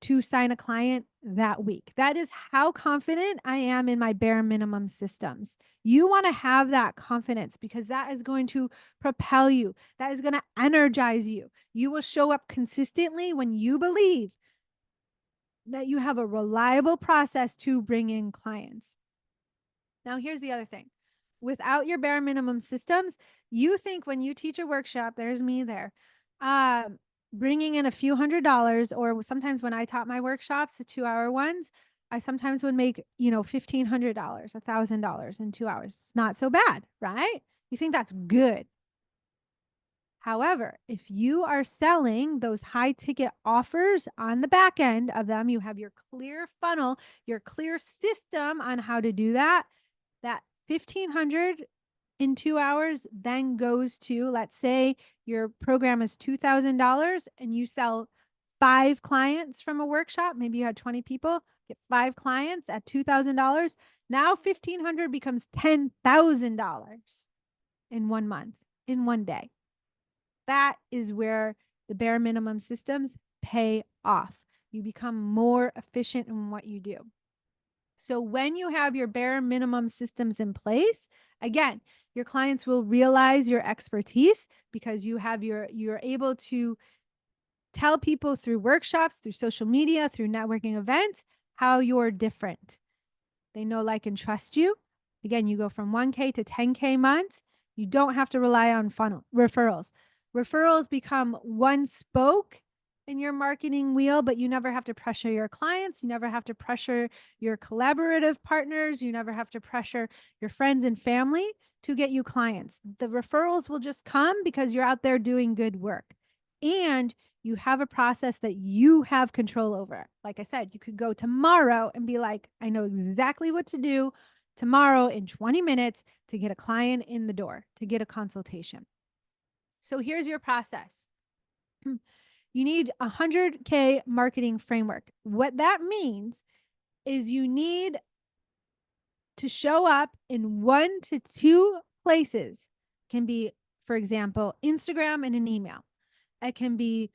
to sign a client that week. That is how confident I am in my bare minimum systems. You want to have that confidence because that is going to propel you. That is going to energize you. You will show up consistently when you believe that you have a reliable process to bring in clients. Now, here's the other thing. Without your bare minimum systems, you think when you teach a workshop, there's me there, bringing in a few $100s, or sometimes when I taught my workshops, the 2-hour ones, I sometimes would make, $1,500, $1,000 in 2 hours. It's not so bad, right? You think that's good. However, if you are selling those high ticket offers on the back end of them, you have your clear funnel, your clear system on how to do that. That 1,500 in 2 hours then goes to, let's say your program is $2,000 and you sell 5 clients from a workshop. Maybe you had 20 people, get 5 clients at $2,000. Now 1,500 becomes $10,000 in 1 month, in 1 day. That is where the bare minimum systems pay off. You become more efficient in what you do. So when you have your bare minimum systems in place, again, your clients will realize your expertise because you're able to tell people through workshops, through social media, through networking events, how you're different. They know, like, and trust you. Again, you go from 1K to 10K months. You don't have to rely on referrals. Referrals become one spoke in your marketing wheel, but you never have to pressure your clients. You never have to pressure your collaborative partners. You never have to pressure your friends and family to get you clients. The referrals will just come because you're out there doing good work. And you have a process that you have control over. Like I said, you could go tomorrow and be like, I know exactly what to do tomorrow in 20 minutes to get a client in the door, to get a consultation. So here's your process. You need a 100K marketing framework. What that means is you need to show up in 1 to 2 places. It can be, for example, Instagram and an email. It can be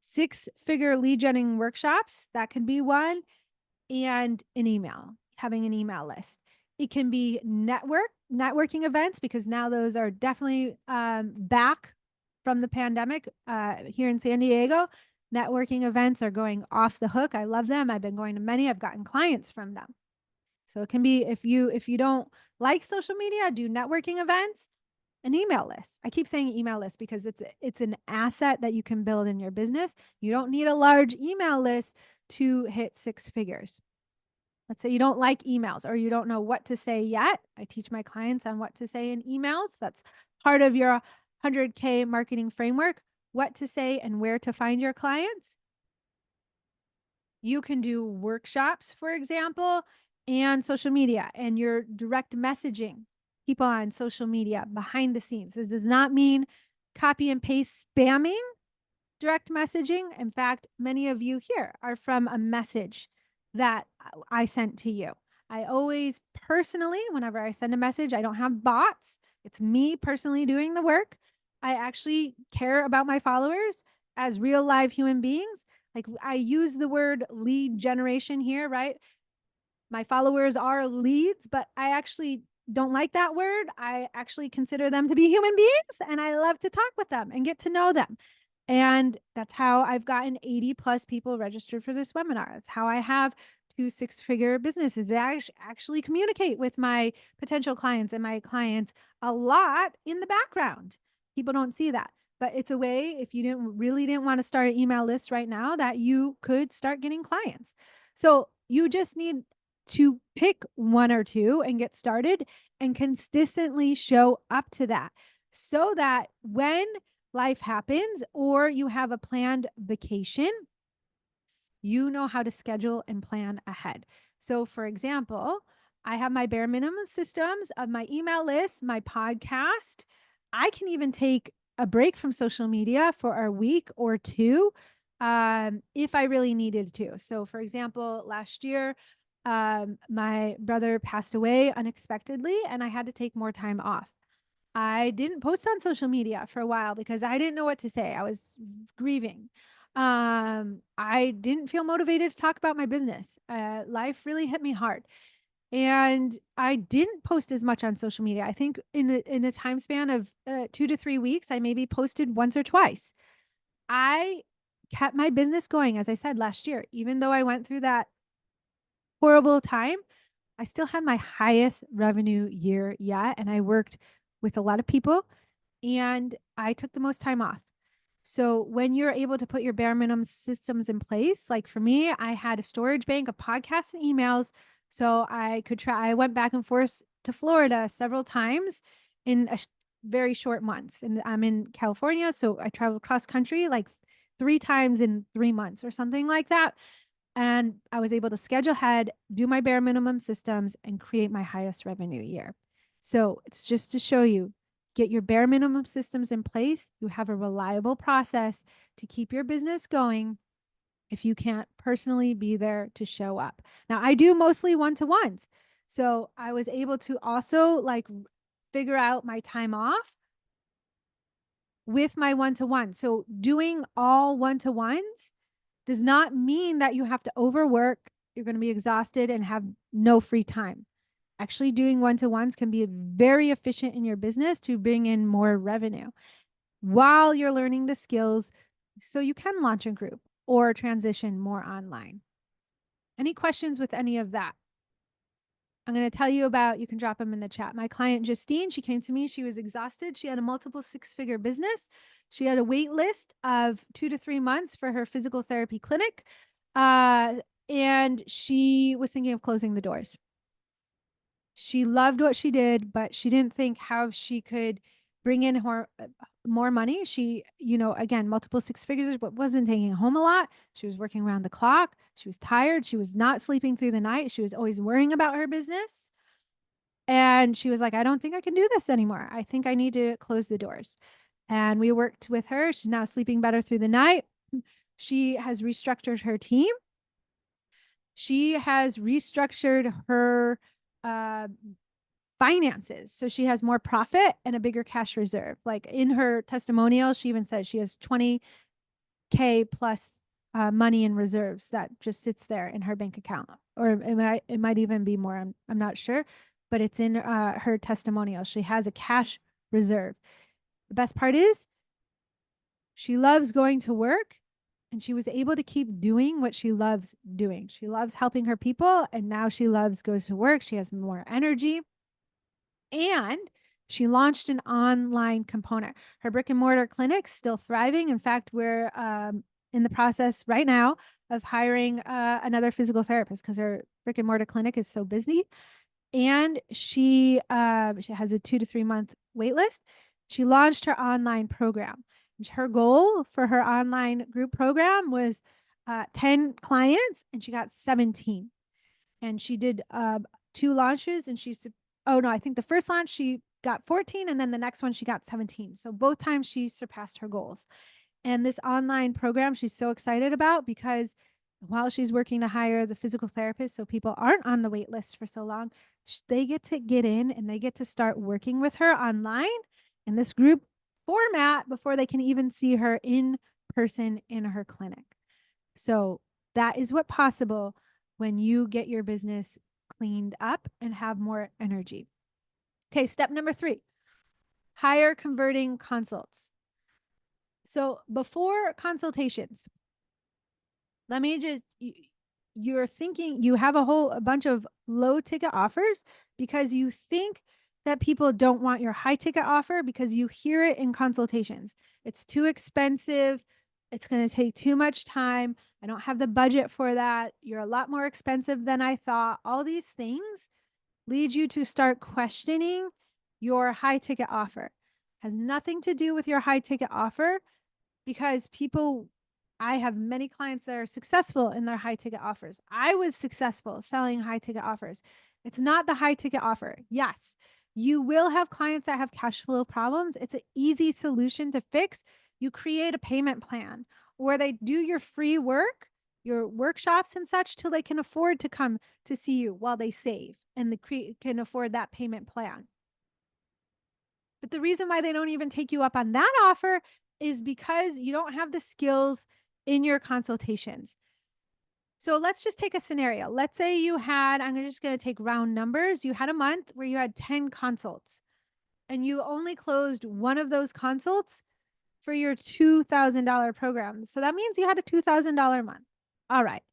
6-figure lead generating workshops. That could be one, and an email, having an email list. It can be networking events, because now those are definitely back from the pandemic here in San Diego. Networking events are going off the hook. I love them. I've been going to many. I've gotten clients from them. So it can be, if you don't like social media, do networking events, an email list. I keep saying email list because it's an asset that you can build in your business. You don't need a large email list to hit 6 figures. Let's say you don't like emails or you don't know what to say yet. I teach my clients on what to say in emails. That's part of your 100K marketing framework, what to say and where to find your clients. You can do workshops, for example, and social media, and your direct messaging people on social media behind the scenes. This does not mean copy and paste spamming. direct messaging. In fact, many of you here are from a message that I sent to you. I always personally, whenever I send a message, I don't have bots. It's me personally doing the work. I actually care about my followers as real live human beings. Like I use the word lead generation here, right? My followers are leads, but I actually don't like that word. I actually consider them to be human beings and I love to talk with them and get to know them. And that's how I've gotten 80 plus people registered for this webinar. That's how I have 2 6-figure businesses. I actually communicate with my potential clients and my clients a lot in the background. People don't see that, but it's a way, if you didn't want to start an email list right now, that you could start getting clients. So you just need to pick one or two and get started and consistently show up to that so that when life happens or you have a planned vacation, you know how to schedule and plan ahead. So, for example, I have my bare minimum systems of my email list, my podcast. I can even take a break from social media for a week or two if I really needed to. So, for example, last year, my brother passed away unexpectedly, and I had to take more time off. I didn't post on social media for a while because I didn't know what to say. I was grieving. I didn't feel motivated to talk about my business. Life really hit me hard. And I didn't post as much on social media. I think in a time span of 2 to 3 weeks, I maybe posted once or twice. I kept my business going, as I said last year, even though I went through that horrible time. I still had my highest revenue year yet. And I worked with a lot of people and I took the most time off. So when you're able to put your bare minimum systems in place, like for me, I had a storage bank of podcasts and emails. So I could try, I went back and forth to Florida several times in very short months. And I'm in California. So I traveled cross country like 3 times in 3 months or something like that. And I was able to schedule ahead, do my bare minimum systems, and create my highest revenue year. So it's just to show you, get your bare minimum systems in place. You have a reliable process to keep your business going if you can't personally be there to show up. Now, I do mostly one-to-ones. So I was able to also like figure out my time off with my one-to-one. So doing all one-to-ones does not mean that you have to overwork. You're going to be exhausted and have no free time. Actually, doing one-to-ones can be very efficient in your business to bring in more revenue while you're learning the skills so you can launch a group or transition more online. Any questions with any of that? I'm going to tell you about, you can drop them in the chat. My client, Justine, she came to me. She was exhausted. She had a multiple 6-figure business. She had a wait list of 2 to 3 months for her physical therapy clinic. And she was thinking of closing the doors. She loved what she did, but she didn't think how she could bring in more money. She, again, multiple 6 figures, but wasn't taking home a lot. She was working around the clock. She was tired. She was not sleeping through the night. She was always worrying about her business. And she was like, I don't think I can do this anymore. I think I need to close the doors. And we worked with her. She's now sleeping better through the night. She has restructured her team. She has restructured her finances. So she has more profit and a bigger cash reserve. Like in her testimonial, she even says she has 20K plus money in reserves that just sits there in her bank account, or it might even be more. I'm not sure, but it's in her testimonial. She has a cash reserve. The best part is she loves going to work and she was able to keep doing what she loves doing. She loves helping her people and now she goes to work. She has more energy. And she launched an online component. Her brick and mortar clinic's still thriving. In fact, we're in the process right now of hiring another physical therapist because her brick and mortar clinic is so busy. And she has a 2 to 3 month wait list. She launched her online program. Her goal for her online group program was 10 clients, and she got 17. And she did 2 launches, and I think the first launch she got 14, and then the next one she got 17. So both times she surpassed her goals. And this online program she's so excited about because while she's working to hire the physical therapist so people aren't on the wait list for so long, they get to get in and they get to start working with her online in this group format before they can even see her in person in her clinic. So that is what possible when you get your business cleaned up and have more energy. Okay, step number 3, higher converting consults. So before consultations, let me just, you're thinking you have a bunch of low ticket offers because you think that people don't want your high ticket offer because you hear it in consultations. It's too expensive. It's going to take too much time. I don't have the budget for that. You're a lot more expensive than I thought. All these things lead you to start questioning your high ticket offer. Has nothing to do with your high ticket offer because I have many clients that are successful in their high ticket offers. I was successful selling high ticket offers. It's not the high ticket offer. Yes, you will have clients that have cash flow problems. It's an easy solution to fix. You create a payment plan or they do your free work, your workshops and such till they can afford to come to see you while they save and can afford that payment plan. But the reason why they don't even take you up on that offer is because you don't have the skills in your consultations. So let's just take a scenario. Let's say you had, I'm just going to take round numbers. You had a month where you had 10 consults and you only closed one of those consults for your $2,000 program. So that means you had a $2,000 month. All right.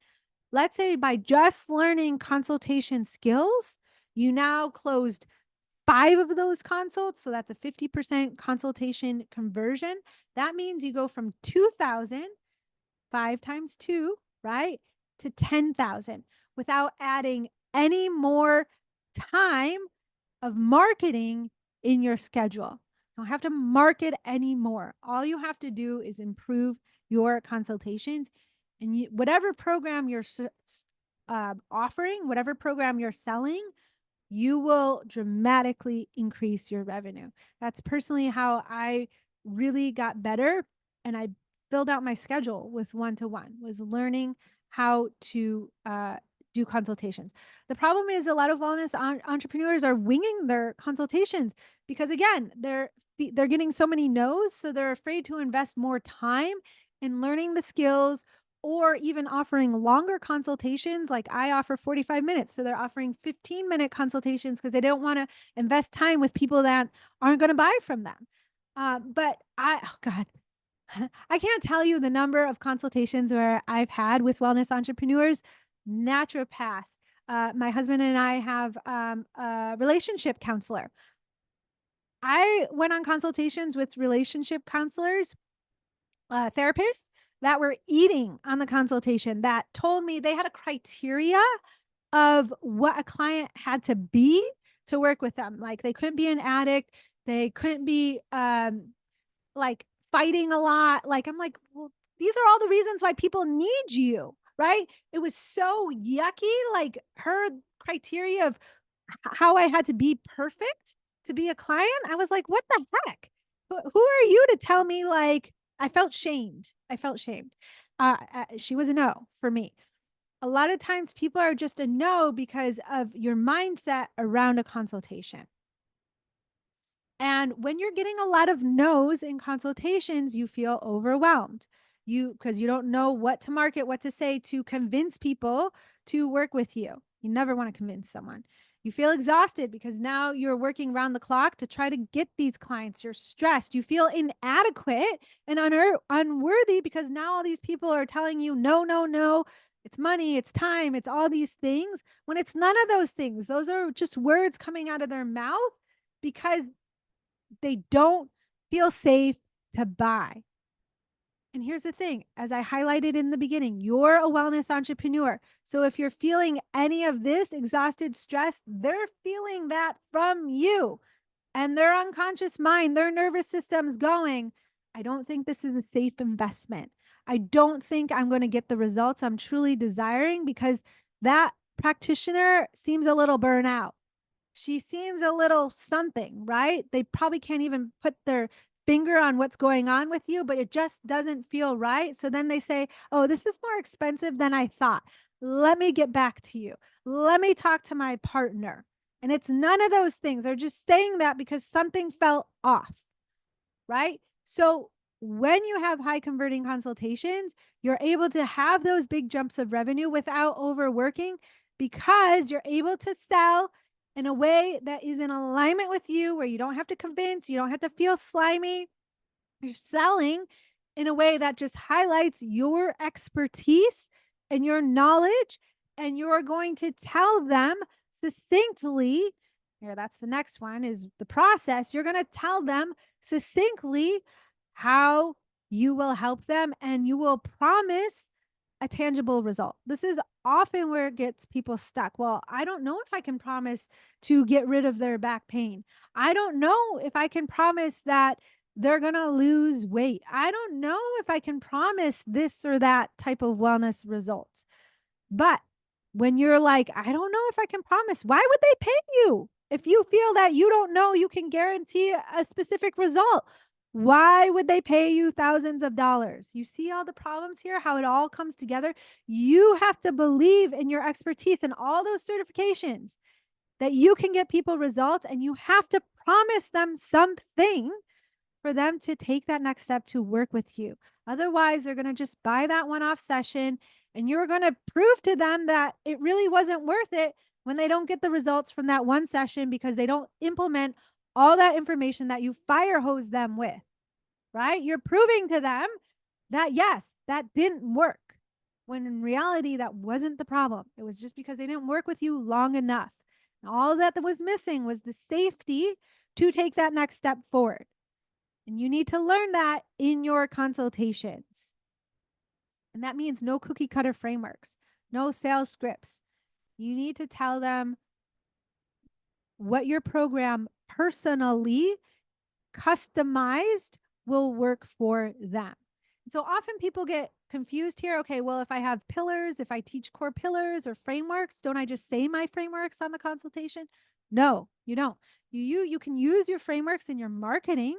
Let's say by just learning consultation skills, you now closed 5 of those consults. So that's a 50% consultation conversion. That means you go from 2,000, 5 times 2, right, to 10,000 without adding any more time of marketing in your schedule. You don't have to market anymore. All you have to do is improve your consultations and whatever program you're offering, whatever program you're selling, you will dramatically increase your revenue. That's personally how I really got better. And I filled out my schedule with one-to-one, was learning how to do consultations. The problem is a lot of wellness entrepreneurs are winging their consultations because again, they're getting so many no's. So they're afraid to invest more time in learning the skills or even offering longer consultations. Like I offer 45 minutes. So they're offering 15-minute consultations because they don't want to invest time with people that aren't going to buy from them. Oh God, I can't tell you the number of consultations where I've had with wellness entrepreneurs, naturopaths. My husband and I have a relationship counselor. I went on consultations with relationship counselors, therapists that were eating on the consultation that told me they had a criteria of what a client had to be to work with them. Like they couldn't be an addict. They couldn't be like fighting a lot. Like I'm like, well, these are all the reasons why people need you, right? It was so yucky. Like her criteria of how I had to be perfect to be a client. I was like, what the heck? Who are you to tell me? Like, I felt shamed. I felt shamed. She was a no for me. A lot of times people are just a no because of your mindset around a consultation. And when you're getting a lot of no's in consultations, you feel overwhelmed. Because you don't know what to market, what to say to convince people to work with you. You never want to convince someone. You feel exhausted because now you're working around the clock to try to get these clients. You're stressed. You feel inadequate and unworthy because now all these people are telling you, no, no, no. It's money, it's time, it's all these things when it's none of those things. Those are just words coming out of their mouth because they don't feel safe to buy. And here's the thing, as I highlighted in the beginning, you're a wellness entrepreneur. So if you're feeling any of this exhausted, stress, they're feeling that from you and their unconscious mind, their nervous system's going, I don't think this is a safe investment. I don't think I'm going to get the results I'm truly desiring because that practitioner seems a little burnout. She seems a little something, right? They probably can't even put their finger on what's going on with you, but it just doesn't feel right. So then they say, oh, this is more expensive than I thought. Let me get back to you. Let me talk to my partner. And it's none of those things. They're just saying that because something felt off, right? So when you have high converting consultations, you're able to have those big jumps of revenue without overworking because you're able to sell in a way that is in alignment with you, where you don't have to convince, you don't have to feel slimy. You're selling in a way that just highlights your expertise and your knowledge, and you're going to tell them succinctly. Here, that's the next one, is the process. You're going to tell them succinctly how you will help them, and you will promise a tangible result. This is often where it gets people stuck. Well, I don't know if I can promise to get rid of their back pain. I don't know if I can promise that they're going to lose weight. I don't know if I can promise this or that type of wellness results. But when you're like, I don't know if I can promise, why would they pay you? If you feel that you don't know you can guarantee a specific result, why would they pay you thousands of dollars? You see all the problems here, how it all comes together. You have to believe in your expertise and all those certifications that you can get people results, and you have to promise them something for them to take that next step to work with you. Otherwise, they're going to just buy that one-off session, and you're going to prove to them that it really wasn't worth it when they don't get the results from that one session because they don't implement all that information that you fire hose them with, right? You're proving to them that, yes, that didn't work, when in reality, that wasn't the problem. It was just because they didn't work with you long enough. And all that was missing was the safety to take that next step forward. And you need to learn that in your consultations. And that means no cookie cutter frameworks, no sales scripts. You need to tell them what your program personally customized will work for them. So often people get confused here. Okay, well, if I have pillars, if I teach core pillars or frameworks, don't I just say my frameworks on the consultation? No, you don't. You can use your frameworks in your marketing,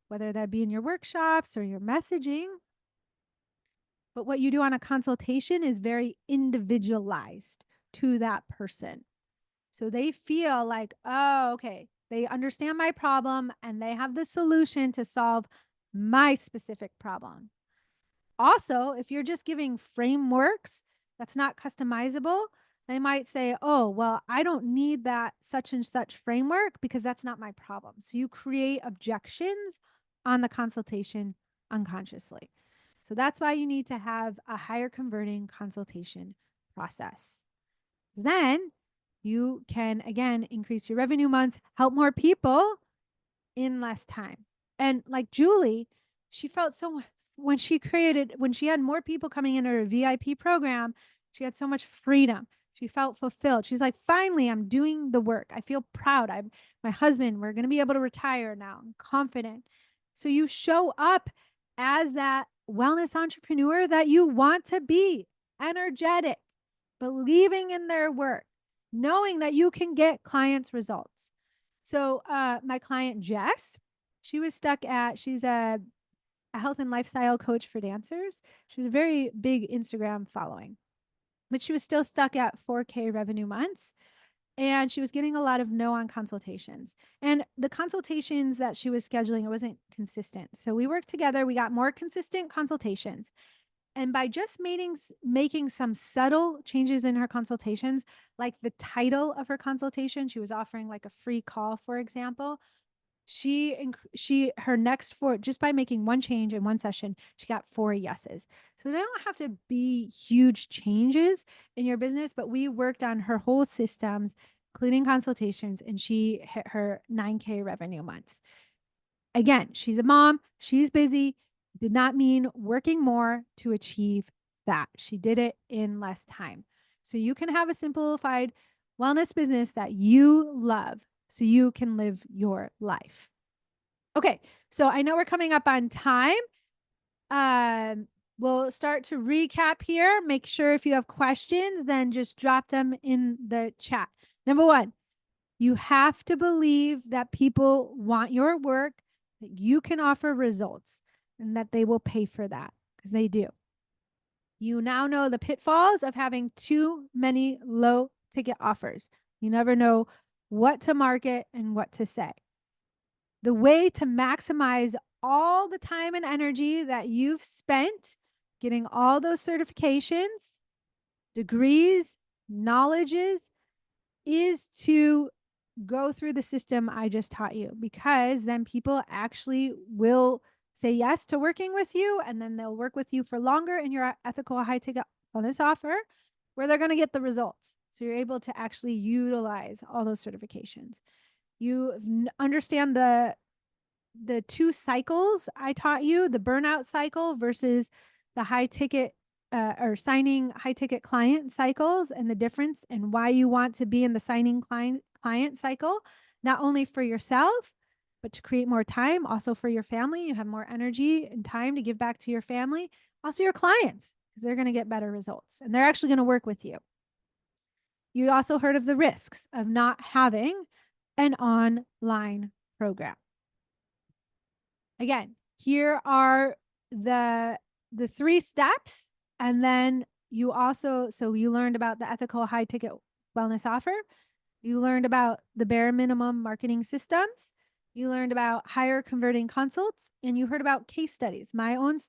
whether that be in your workshops or your messaging. But what you do on a consultation is very individualized to that person. So they feel like, oh, okay, they understand my problem and they have the solution to solve my specific problem. Also, if you're just giving frameworks that's not customizable, they might say, oh, well, I don't need that such and such framework because that's not my problem. So you create objections on the consultation unconsciously. So that's why you need to have a higher converting consultation process. Then you can, again, increase your revenue months, help more people in less time. And like Julie, she felt so, when she had more people coming into her VIP program, she had so much freedom. She felt fulfilled. She's like, finally, I'm doing the work. I feel proud. My husband, we're going to be able to retire now. I'm confident. So you show up as that wellness entrepreneur that you want to be, energetic, believing in their work, knowing that you can get clients results. So my client, Jess, she's a health and lifestyle coach for dancers. She's a very big Instagram following, but she was still stuck at 4K revenue months. And she was getting a lot of no on consultations. And the consultations that she was scheduling, it wasn't consistent. So we worked together. We got more consistent consultations. And by just making some subtle changes in her consultations, like the title of her consultation, she was offering like a free call, for example. Her next four, just by making one change in one session, she got 4 yeses. So they don't have to be huge changes in your business, but we worked on her whole systems, including consultations, and she hit her 9K revenue months. Again, she's a mom, she's busy, did not mean working more to achieve that. She did it in less time. So you can have a simplified wellness business that you love so you can live your life. Okay, so I know we're coming up on time. We'll start to recap here. Make sure if you have questions, then just drop them in the chat. Number 1, you have to believe that people want your work that you can offer results and that they will pay for that, because they do. You now know the pitfalls of having too many low ticket offers. You never know what to market and what to say. The way to maximize all the time and energy that you've spent getting all those certifications, degrees, knowledges, is to go through the system I just taught you, because then people actually will say yes to working with you, and then they'll work with you for longer in your ethical high ticket bonus offer where they're going to get the results. So you're able to actually utilize all those certifications. You understand the two cycles I taught you, the burnout cycle versus the high ticket or signing high ticket client cycles, and the difference, and why you want to be in the signing client cycle, not only for yourself, but to create more time, also for your family. You have more energy and time to give back to your family, also your clients, because they're going to get better results and they're actually going to work with you. You also heard of the risks of not having an online program. Again, here are the 3 steps. And then you also, so you learned about the ethical high ticket wellness offer. You learned about the bare minimum marketing systems. You learned about higher converting consults, and you heard about case studies, my own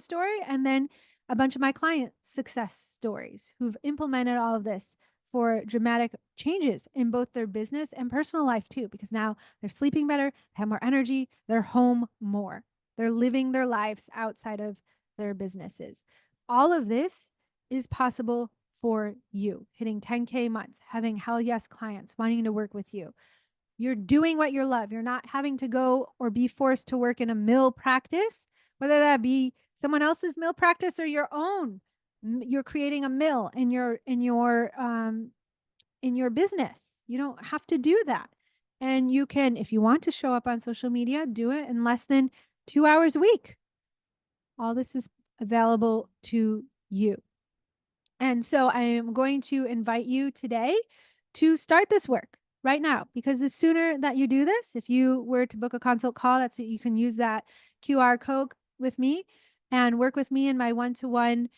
story, and then a bunch of my client success stories who've implemented all of this for dramatic changes in both their business and personal life too, because now they're sleeping better, they have more energy, they're home more. They're living their lives outside of their businesses. All of this is possible for you, hitting 10K months, having hell yes clients wanting to work with you. You're doing what you love. You're not having to go or be forced to work in a mill practice, whether that be someone else's mill practice or your own. You're creating a mill in your business. You don't have to do that. And you can, if you want to show up on social media, do it in less than 2 hours a week. All this is available to you. And so I am going to invite you today to start this work right now, because the sooner that you do this, if you were to book a consult call, that's it, you can use that QR code with me and work with me in my one-to-one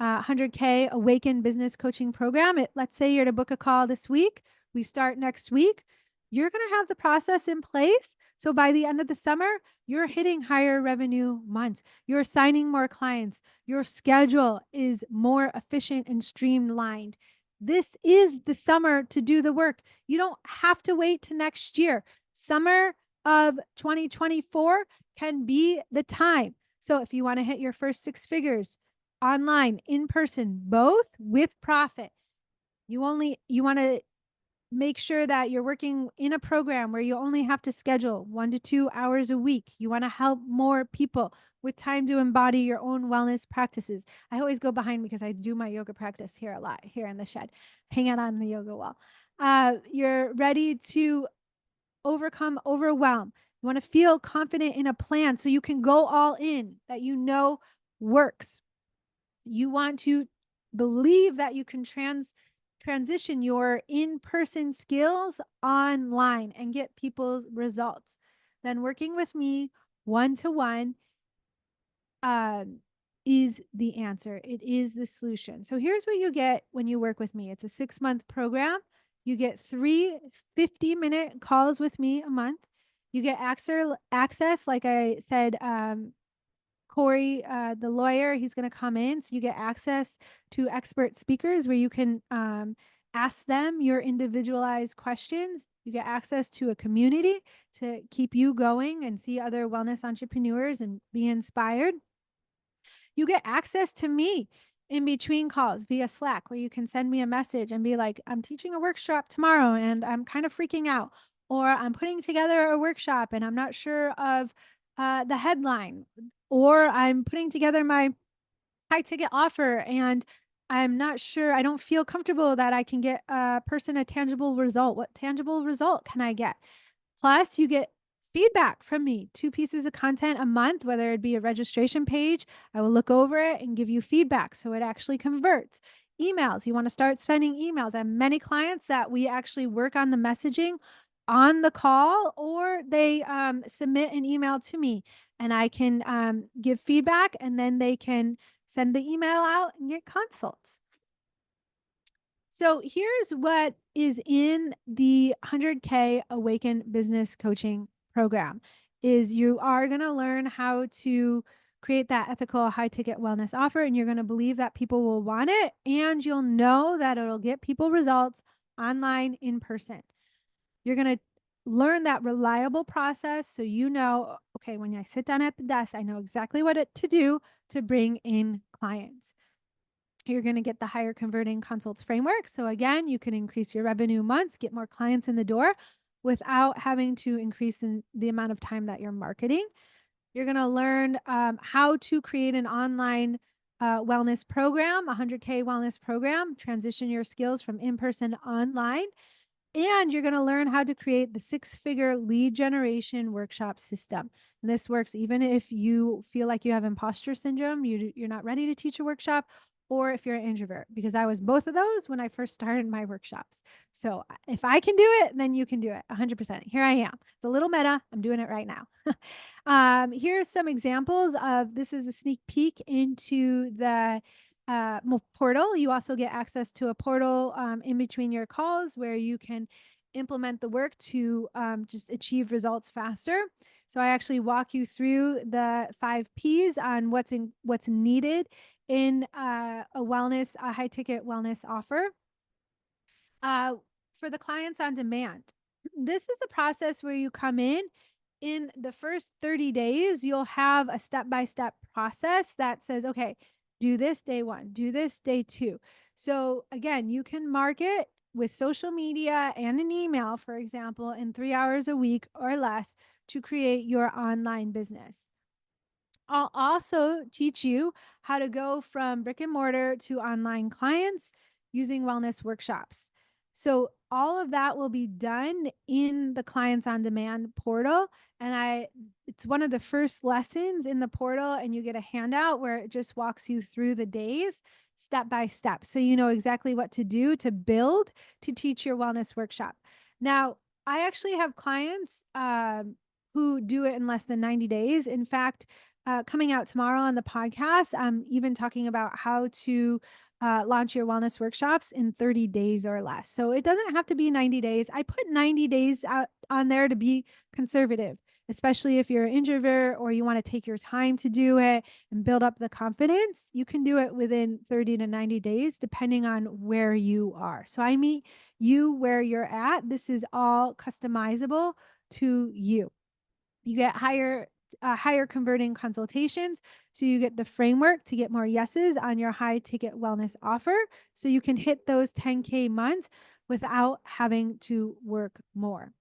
100K Awaken Business Coaching Program. Let's say you're to book a call this week. We start next week. You're going to have the process in place. So by the end of the summer, you're hitting higher revenue months. You're signing more clients. Your schedule is more efficient and streamlined. This is the summer to do the work. You don't have to wait to next year. Summer of 2024 can be the time. So if you want to hit your first 6 figures online, in person, both with profit, you want to make sure that you're working in a program where you only have to schedule 1 to 2 hours a week. You want to help more people with time to embody your own wellness practices. I always go behind because I do my yoga practice here a lot, here in the shed, hang out on the yoga wall. You're ready to overcome overwhelm. You want to feel confident in a plan so you can go all in, that you know works. You want to believe that you can transition your in-person skills online and get people's results. Then working with me one-to-one is the answer. It is the solution. So here's what you get when you work with me. It's a 6-month program. You get 3 50-minute calls with me a month. You get access, like I said, Corey, the lawyer, he's going to come in. So you get access to expert speakers where you can ask them your individualized questions. You get access to a community to keep you going and see other wellness entrepreneurs and be inspired. You get access to me in between calls via Slack, where you can send me a message and be like, I'm teaching a workshop tomorrow and I'm kind of freaking out, or I'm putting together a workshop and I'm not sure of the headline, or I'm putting together my high ticket offer and I'm not sure, I don't feel comfortable that I can get a person a tangible result. What tangible result can I get? Plus, you get feedback from me, 2 pieces of content a month, whether it be a registration page. I will look over it and give you feedback so it actually converts. Emails, you want to start sending emails. I have many clients that we actually work on the messaging on the call, or they submit an email to me, and I can give feedback, and then they can send the email out and get consults. So here's what is in the 100K Awaken Business Coaching Program is you are going to learn how to create that ethical high ticket wellness offer, and you're going to believe that people will want it, and you'll know that it'll get people results online, in person. You're going to learn that reliable process, so you know, okay, when I sit down at the desk, I know exactly what to do to bring in clients. You're going to get the higher converting consults framework. So again, you can increase your revenue months, get more clients in the door without having to increase in the amount of time that you're marketing. You're going to learn how to create an online wellness program, a 100K wellness program, transition your skills from in-person online. And you're going to learn how to create the 6-figure lead generation workshop system. And this works even if you feel like you have imposter syndrome, you're not ready to teach a workshop, or if you're an introvert, because I was both of those when I first started my workshops. So if I can do it, then you can do it 100%. Here I am. It's a little meta. I'm doing it right now. Here's some examples of, this is a sneak peek into the portal. You also get access to a portal in between your calls where you can implement the work to just achieve results faster. So I actually walk you through the 5 P's on what's needed in a high ticket wellness offer uh, for the clients on demand. This is the process where you come in the first 30 days, you'll have a step-by-step process that says, okay, do this day 1, do this day 2. So again, you can market with social media and an email, for example, in 3 hours a week or less to create your online business. I'll also teach you how to go from brick and mortar to online clients using wellness workshops. So all of that will be done in the clients on demand portal. And it's one of the first lessons in the portal, and you get a handout where it just walks you through the days step by step. So you know exactly what to do to build to teach your wellness workshop. Now, I actually have clients who do it in less than 90 days. In fact, coming out tomorrow on the podcast, I'm even talking about how to launch your wellness workshops in 30 days or less. So it doesn't have to be 90 days. I put 90 days out on there to be conservative, especially if you're an introvert or you want to take your time to do it and build up the confidence. You can do it within 30 to 90 days, depending on where you are. So I meet you where you're at. This is all customizable to you. You get higher converting consultations. So you get the framework to get more yeses on your high ticket wellness offer. So you can hit those 10K months without having to work more.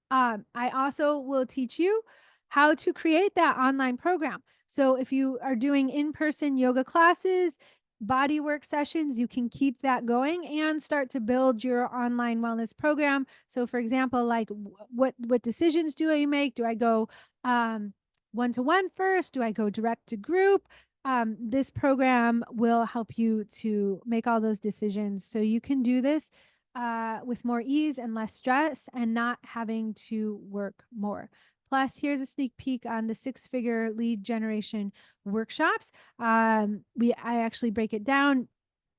I also will teach you how to create that online program. So if you are doing in-person yoga classes, body work sessions, you can keep that going and start to build your online wellness program. So for example, like what decisions do I make? Do I go one-to-one first? Do I go direct to group? This program will help you to make all those decisions so you can do this with more ease and less stress and not having to work more. Plus, here's a sneak peek on the 6-figure lead generation workshops. I actually break it down.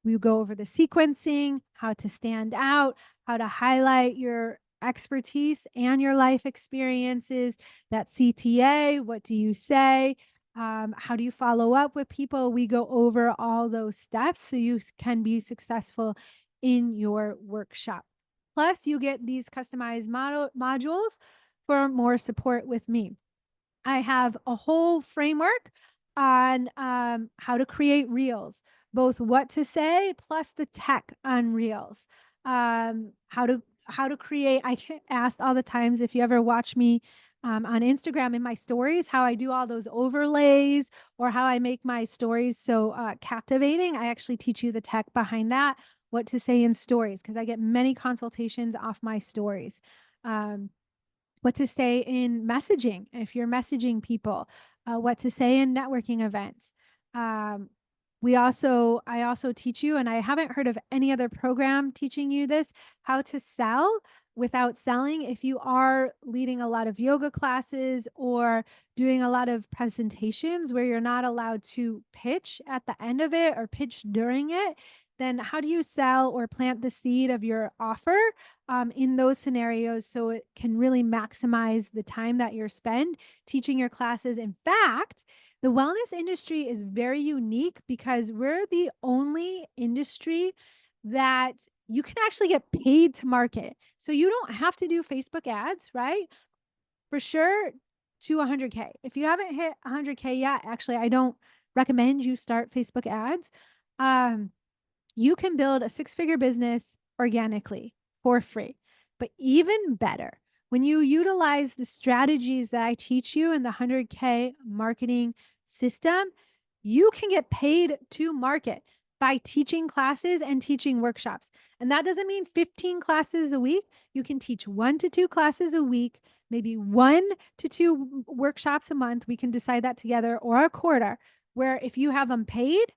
We go over the sequencing, how to stand out, how to highlight your expertise and your life experiences, that CTA, what do you say? How do you follow up with people? We go over all those steps so you can be successful in your workshop. Plus, you get these customized modules for more support with me. I have a whole framework on how to create reels, both what to say plus the tech on reels. How to create. I get asked all the times, if you ever watch me on Instagram in my stories, how I do all those overlays or how I make my stories so captivating. I actually teach you the tech behind that, what to say in stories, because I get many consultations off my stories. What to say in messaging, if you're messaging people, what to say in networking events. I also teach you, and I haven't heard of any other program teaching you this, how to sell without selling. If you are leading a lot of yoga classes or doing a lot of presentations where you're not allowed to pitch at the end of it or pitch during it, then how do you sell or plant the seed of your offer in those scenarios so it can really maximize the time that you're spend teaching your classes? In fact, the wellness industry is very unique because we're the only industry that you can actually get paid to market. So you don't have to do Facebook ads, right? For sure to 100K. If you haven't hit 100K yet, actually, I don't recommend you start Facebook ads. Um, you can build a six-figure business organically for free. But even better, when you utilize the strategies that I teach you in the 100K marketing system, you can get paid to market by teaching classes and teaching workshops. And that doesn't mean 15 classes a week. You can teach 1 to 2 classes a week, maybe 1 to 2 workshops a month. We can decide that together, or a quarter, where if you have them paid,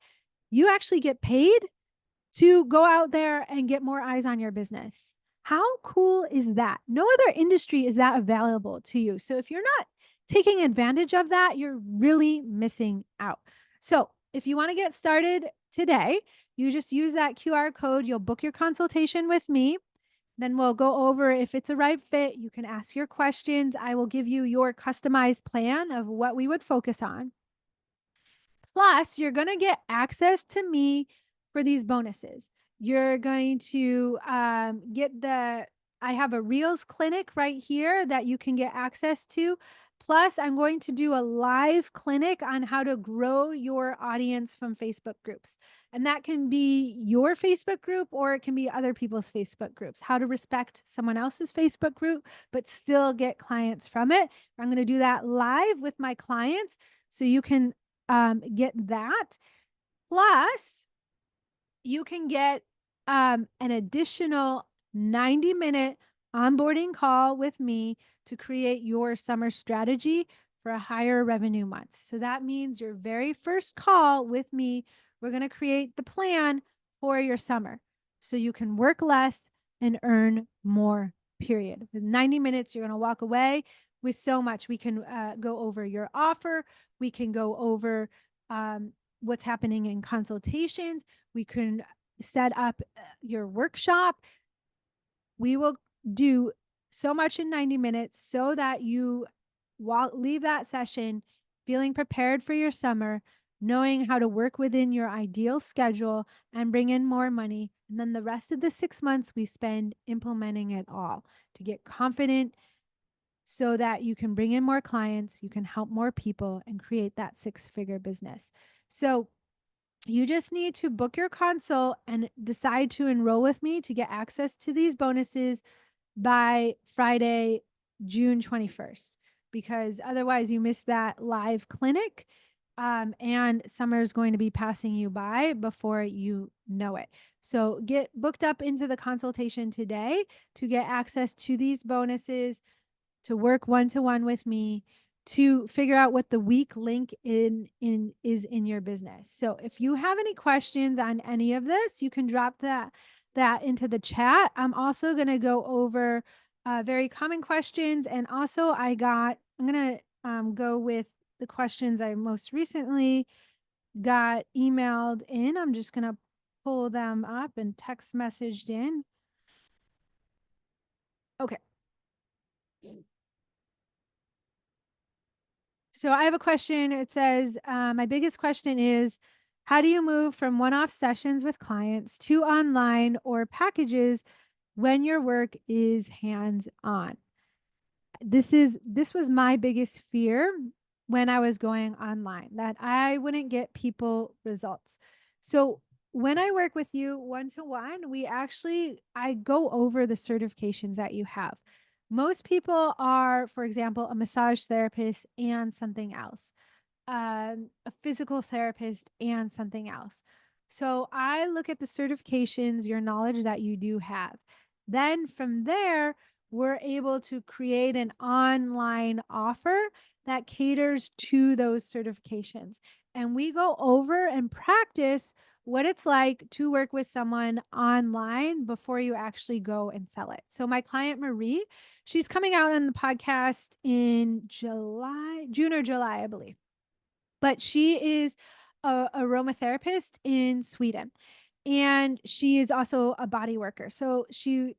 you actually get paid to go out there and get more eyes on your business. How cool is that? No other industry is that available to you. So if you're not taking advantage of that, you're really missing out. So if you want to get started today, you just use that QR code. You'll book your consultation with me. Then we'll go over if it's a right fit. You can ask your questions. I will give you your customized plan of what we would focus on. Plus, you're going to get access to me for these bonuses. You're going to I have a Reels clinic right here that you can get access to. Plus, I'm going to do a live clinic on how to grow your audience from Facebook groups. And that can be your Facebook group or it can be other people's Facebook groups. How to respect someone else's Facebook group, but still get clients from it. I'm going to do that live with my clients so you can get that. Plus, you can get an additional 90-minute onboarding call with me to create your summer strategy for a higher revenue month. So that means your very first call with me, we're going to create the plan for your summer so you can work less and earn more, period. With 90 minutes, you're going to walk away with so much. We can go over your offer. We can go over what's happening in consultations. We can set up your workshop. We will do so much in 90 minutes so that you leave that session feeling prepared for your summer, knowing how to work within your ideal schedule and bring in more money. And then the rest of the 6 months we spend implementing it all to get confident so that you can bring in more clients, you can help more people and create that six-figure business. So you just need to book your consult and decide to enroll with me to get access to these bonuses by Friday, June 21st, because otherwise you miss that live clinic. And summer is going to be passing you by before you know it. So get booked up into the consultation today to get access to these bonuses, to work one-to-one with me, to figure out what the weak link is in your business. So if you have any questions on any of this, you can drop that into the chat. I'm also going to go over very common questions, and also I'm going to go with the questions I most recently got emailed in. I'm just going to pull them up and text messaged in. Okay. So I have a question. It says, my biggest question is, how do you move from one-off sessions with clients to online or packages when your work is hands-on? This was my biggest fear when I was going online, that I wouldn't get people results. So when I work with you one-to-one, I go over the certifications that you have. Most people are, for example, a massage therapist and something else, a physical therapist and something else. So I look at the certifications, your knowledge that you do have. Then from there, we're able to create an online offer that caters to those certifications. And we go over and practice what it's like to work with someone online before you actually go and sell it. So my client Marie, she's coming out on the podcast in June or July, I believe. But she is a aromatherapist in Sweden, and she is also a body worker. So she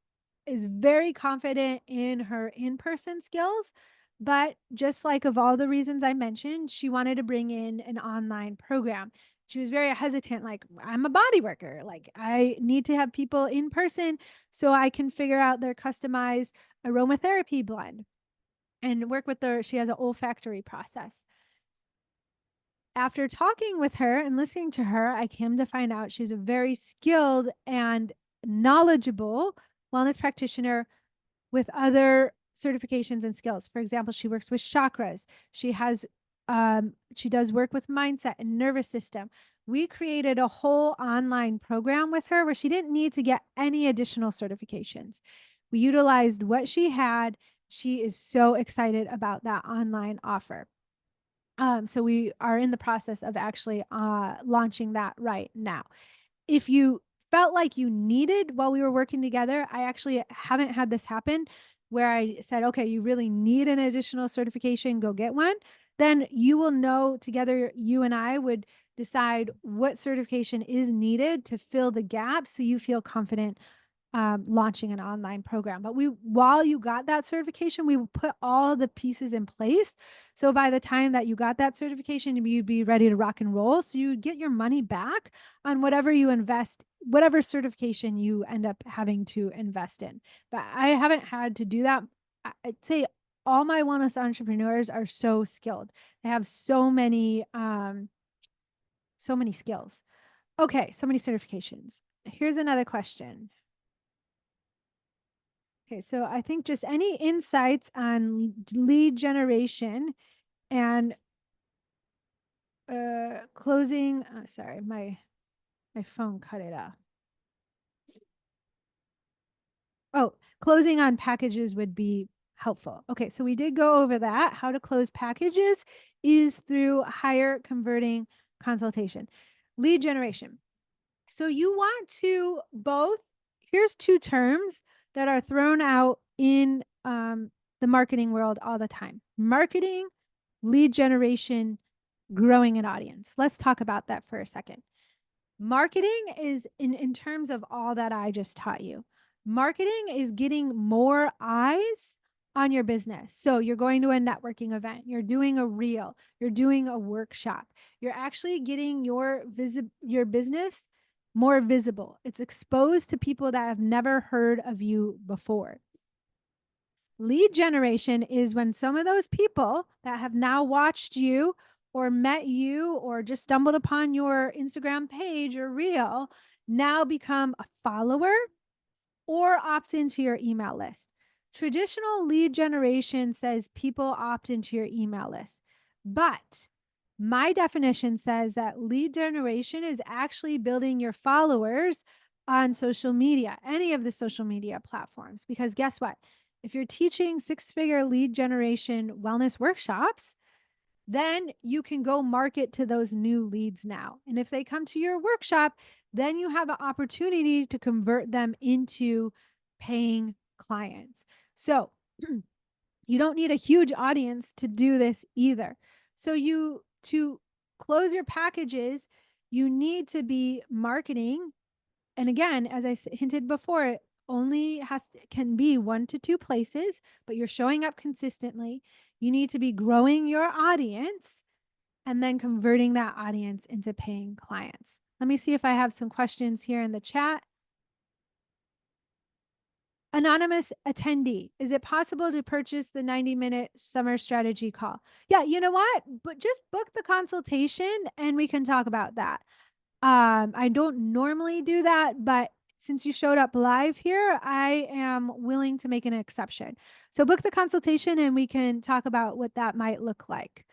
is very confident in her in-person skills, but just like of all the reasons I mentioned, she wanted to bring in an online program. She was very hesitant, like, I'm a body worker. Like, I need to have people in person so I can figure out their customized aromatherapy blend and work with her. She has an olfactory process. After talking with her and listening to her, I came to find out she's a very skilled and knowledgeable wellness practitioner with other certifications and skills. For example, she works with chakras. She does work with mindset and nervous system. We created a whole online program with her where she didn't need to get any additional certifications. We utilized what she had. She is so excited about that online offer. So we are in the process of actually launching that right now. If you felt like you needed while we were working together, I actually haven't had this happen where I said, okay, you really need an additional certification, go get one. Then you will know together, you and I would decide what certification is needed to fill the gap so you feel confident launching an online program. But while you got that certification, we put all the pieces in place. So by the time that you got that certification, you'd be ready to rock and roll. So you get your money back on whatever you invest, whatever certification you end up having to invest in. But I haven't had to do that. I'd say all my wellness entrepreneurs are so skilled. They have so many skills. Okay, so many certifications. Here's another question. Okay, so I think just any insights on lead generation and closing. Sorry, my phone cut it off. Oh, closing on packages would be helpful. Okay, so we did go over that. How to close packages is through higher converting consultation. Lead generation. So you want to both, here's two terms that are thrown out in the marketing world all the time: marketing, lead generation, growing an audience. Let's talk about that for a second. Marketing is in terms of all that I just taught you. Marketing is getting more eyes on your business. So you're going to a networking event, you're doing a reel, you're doing a workshop. You're actually getting your business more visible. It's exposed to people that have never heard of you before. Lead generation is when some of those people that have now watched you or met you or just stumbled upon your Instagram page or reel now become a follower or opt into your email list. Traditional lead generation says people opt into your email list, but my definition says that lead generation is actually building your followers on social media, any of the social media platforms. Because guess what? If you're teaching six-figure lead generation wellness workshops, then you can go market to those new leads now. And if they come to your workshop, then you have an opportunity to convert them into paying clients. So you don't need a huge audience to do this either. So to close your packages, you need to be marketing. And again, as I hinted before, it only can be 1 to 2 places, but you're showing up consistently. You need to be growing your audience and then converting that audience into paying clients. Let me see if I have some questions here in the chat. Anonymous attendee, is it possible to purchase the 90-minute summer strategy call? Yeah, you know what? But just book the consultation and we can talk about that. I don't normally do that, but since you showed up live here, I am willing to make an exception. So book the consultation and we can talk about what that might look like.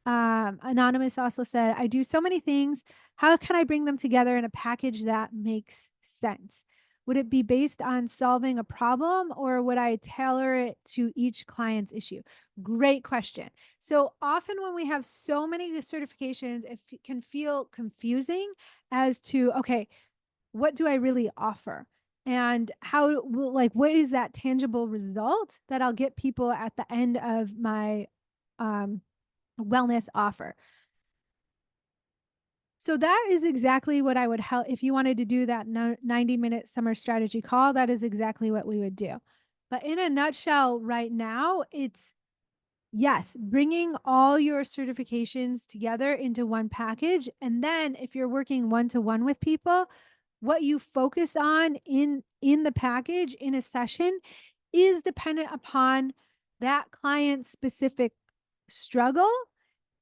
Anonymous also said, I do so many things. How can I bring them together in a package that makes sense? Would it be based on solving a problem or would I tailor it to each client's issue? Great question. So often when we have so many certifications, it can feel confusing as to, okay, what do I really offer? And like, what is that tangible result that I'll get people at the end of my um, wellness offer? So that is exactly what I would help if you wanted to do that 90-minute summer strategy call. That is exactly what we would do. But in a nutshell, right now, it's yes, bringing all your certifications together into one package. And then if you're working one to one with people, what you focus on in the package in a session is dependent upon that client specific struggle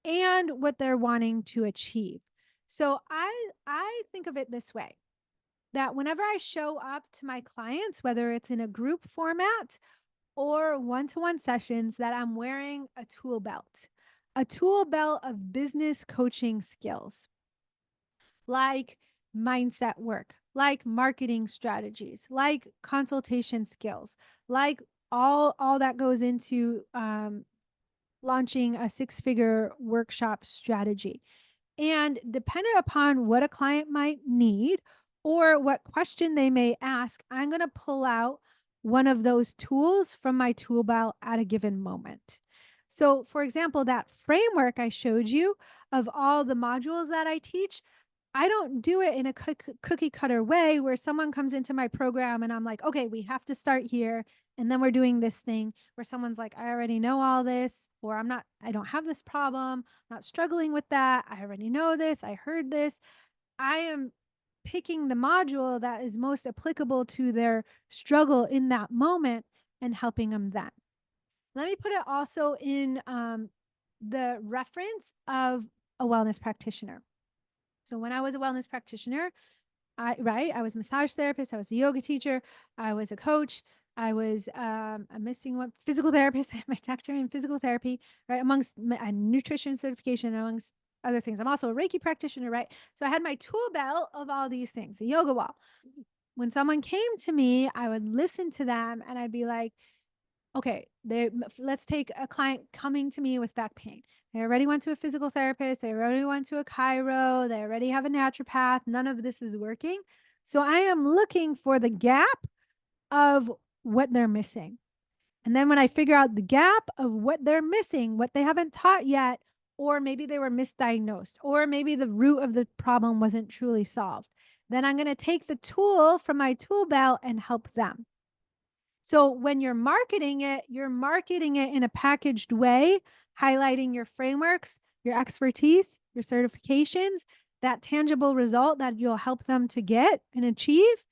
and what they're wanting to achieve. So I think of it this way, that whenever I show up to my clients, whether it's in a group format or one-to-one sessions, that I'm wearing a tool belt of business coaching skills, like mindset work, like marketing strategies, like consultation skills, like all that goes into launching a six-figure workshop strategy. And depending upon what a client might need or what question they may ask, I'm going to pull out one of those tools from my tool belt at a given moment. So, for example, that framework I showed you of all the modules that I teach, I don't do it in a cookie cutter way where someone comes into my program and I'm like, okay, we have to start here. And then we're doing this thing where someone's like, I already know all this, or I don't have this problem, not struggling with that. I already know this. I heard this. I am picking the module that is most applicable to their struggle in that moment and helping them then. Let me put it also in the reference of a wellness practitioner. So when I was a wellness practitioner, I was a massage therapist, I was a yoga teacher, I was a coach, I was I'm missing one physical therapist, I have my doctorate in physical therapy, right? Amongst a nutrition certification, amongst other things. I'm also a Reiki practitioner, right? So I had my tool belt of all these things, the yoga wall. When someone came to me, I would listen to them and I'd be like, okay, let's take a client coming to me with back pain. They already went to a physical therapist. They already went to a chiro. They already have a naturopath. None of this is working. So I am looking for the gap of what they're missing. And then when I figure out the gap of what they're missing, what they haven't taught yet, or maybe they were misdiagnosed, or maybe the root of the problem wasn't truly solved, then I'm going to take the tool from my tool belt and help them. So when you're marketing it in a packaged way, highlighting your frameworks, your expertise, your certifications, that tangible result that you'll help them to get and achieve.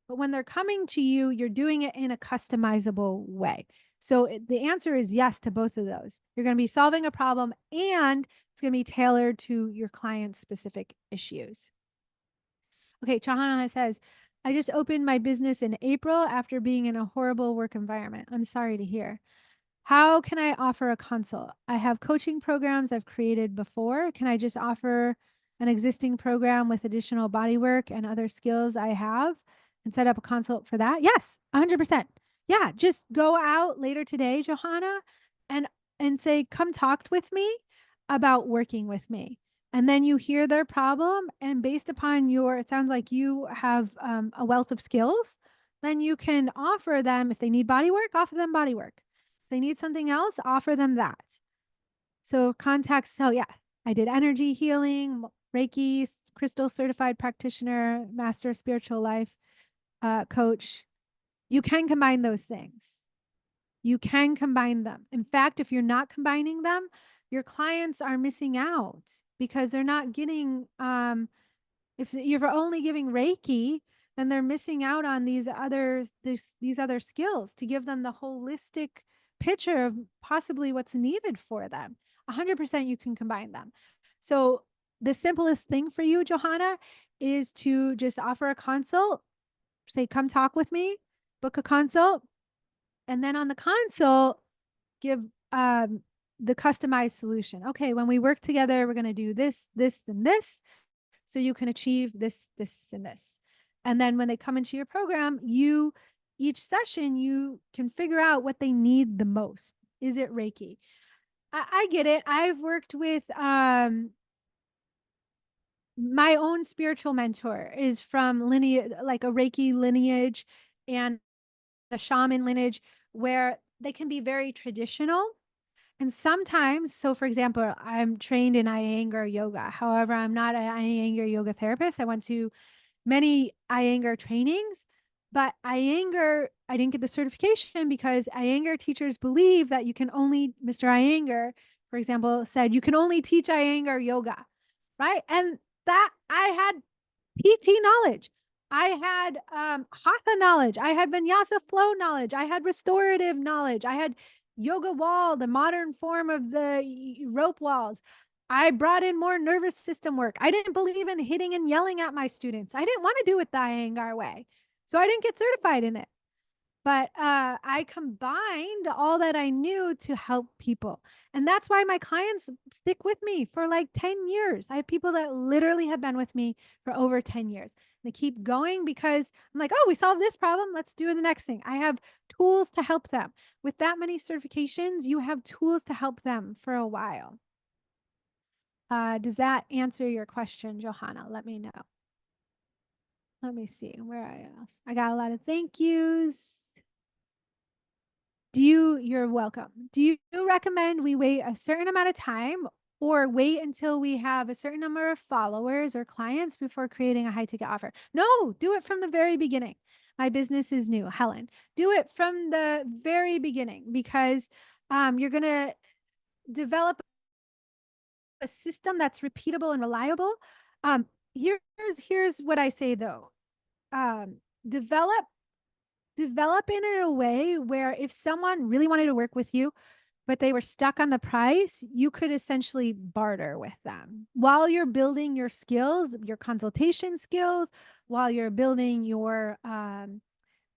But when they're coming to you, you're doing it in a customizable way. So the answer is yes to both of those. You're going to be solving a problem and it's going to be tailored to your client's specific issues. Okay, Chahana says, I just opened my business in April after being in a horrible work environment. I'm sorry to hear. How can I offer a consult? I have coaching programs I've created before. Can I just offer an existing program with additional body work and other skills I have and set up a consult for that? Yes, 100%. Yeah, just go out later today, Johanna, and say, come talk with me about working with me. And then you hear their problem, and based upon it sounds like you have a wealth of skills, then you can offer them, if they need body work, offer them body work. If they need something else, offer them that. So yeah, I did energy healing, Reiki, crystal certified practitioner, master spiritual life coach. You can combine those things. You can combine them. In fact, if you're not combining them, your clients are missing out because they're not getting, if you're only giving Reiki, then they're missing out on these other skills to give them the holistic picture of possibly what's needed for them. 100% you can combine them. So the simplest thing for you, Johanna, is to just offer a consult, say, come talk with me, book a consult, and then on the consult, give the customized solution. Okay, when we work together, we're going to do this, this, and this, so you can achieve this, this, and this. And then when they come into your program, each session, you can figure out what they need the most. Is it Reiki? I get it. I've worked with My own spiritual mentor is from lineage, like a Reiki lineage and a shaman lineage, where they can be very traditional. And sometimes, so for example, I'm trained in Iyengar yoga. However, I'm not an Iyengar yoga therapist. I went to many Iyengar trainings, but Iyengar, I didn't get the certification because Iyengar teachers believe that you can only, Mr. Iyengar, for example, said you can only teach Iyengar yoga, right? And that I had PT knowledge. I had hatha knowledge. I had vinyasa flow knowledge. I had restorative knowledge. I had yoga wall, the modern form of the rope walls. I brought in more nervous system work. I didn't believe in hitting and yelling at my students. I didn't want to do it the Iyengar way. So I didn't get certified in it. But I combined all that I knew to help people. And that's why my clients stick with me for like 10 years. I have people that literally have been with me for over 10 years. They keep going because I'm like, oh, we solved this problem. Let's do the next thing. I have tools to help them. With that many certifications, you have tools to help them for a while. Does that answer your question, Johanna? Let me know. Let me see where I else. I got a lot of thank yous. You're welcome. Do you recommend we wait a certain amount of time or wait until we have a certain number of followers or clients before creating a high ticket offer? No, do it from the very beginning. My business is new, Helen. Do it from the very beginning because you're going to develop a system that's repeatable and reliable. Um, here's what I say though. Um, develop it in a way where if someone really wanted to work with you, but they were stuck on the price, you could essentially barter with them while you're building your skills, your consultation skills, while you're building your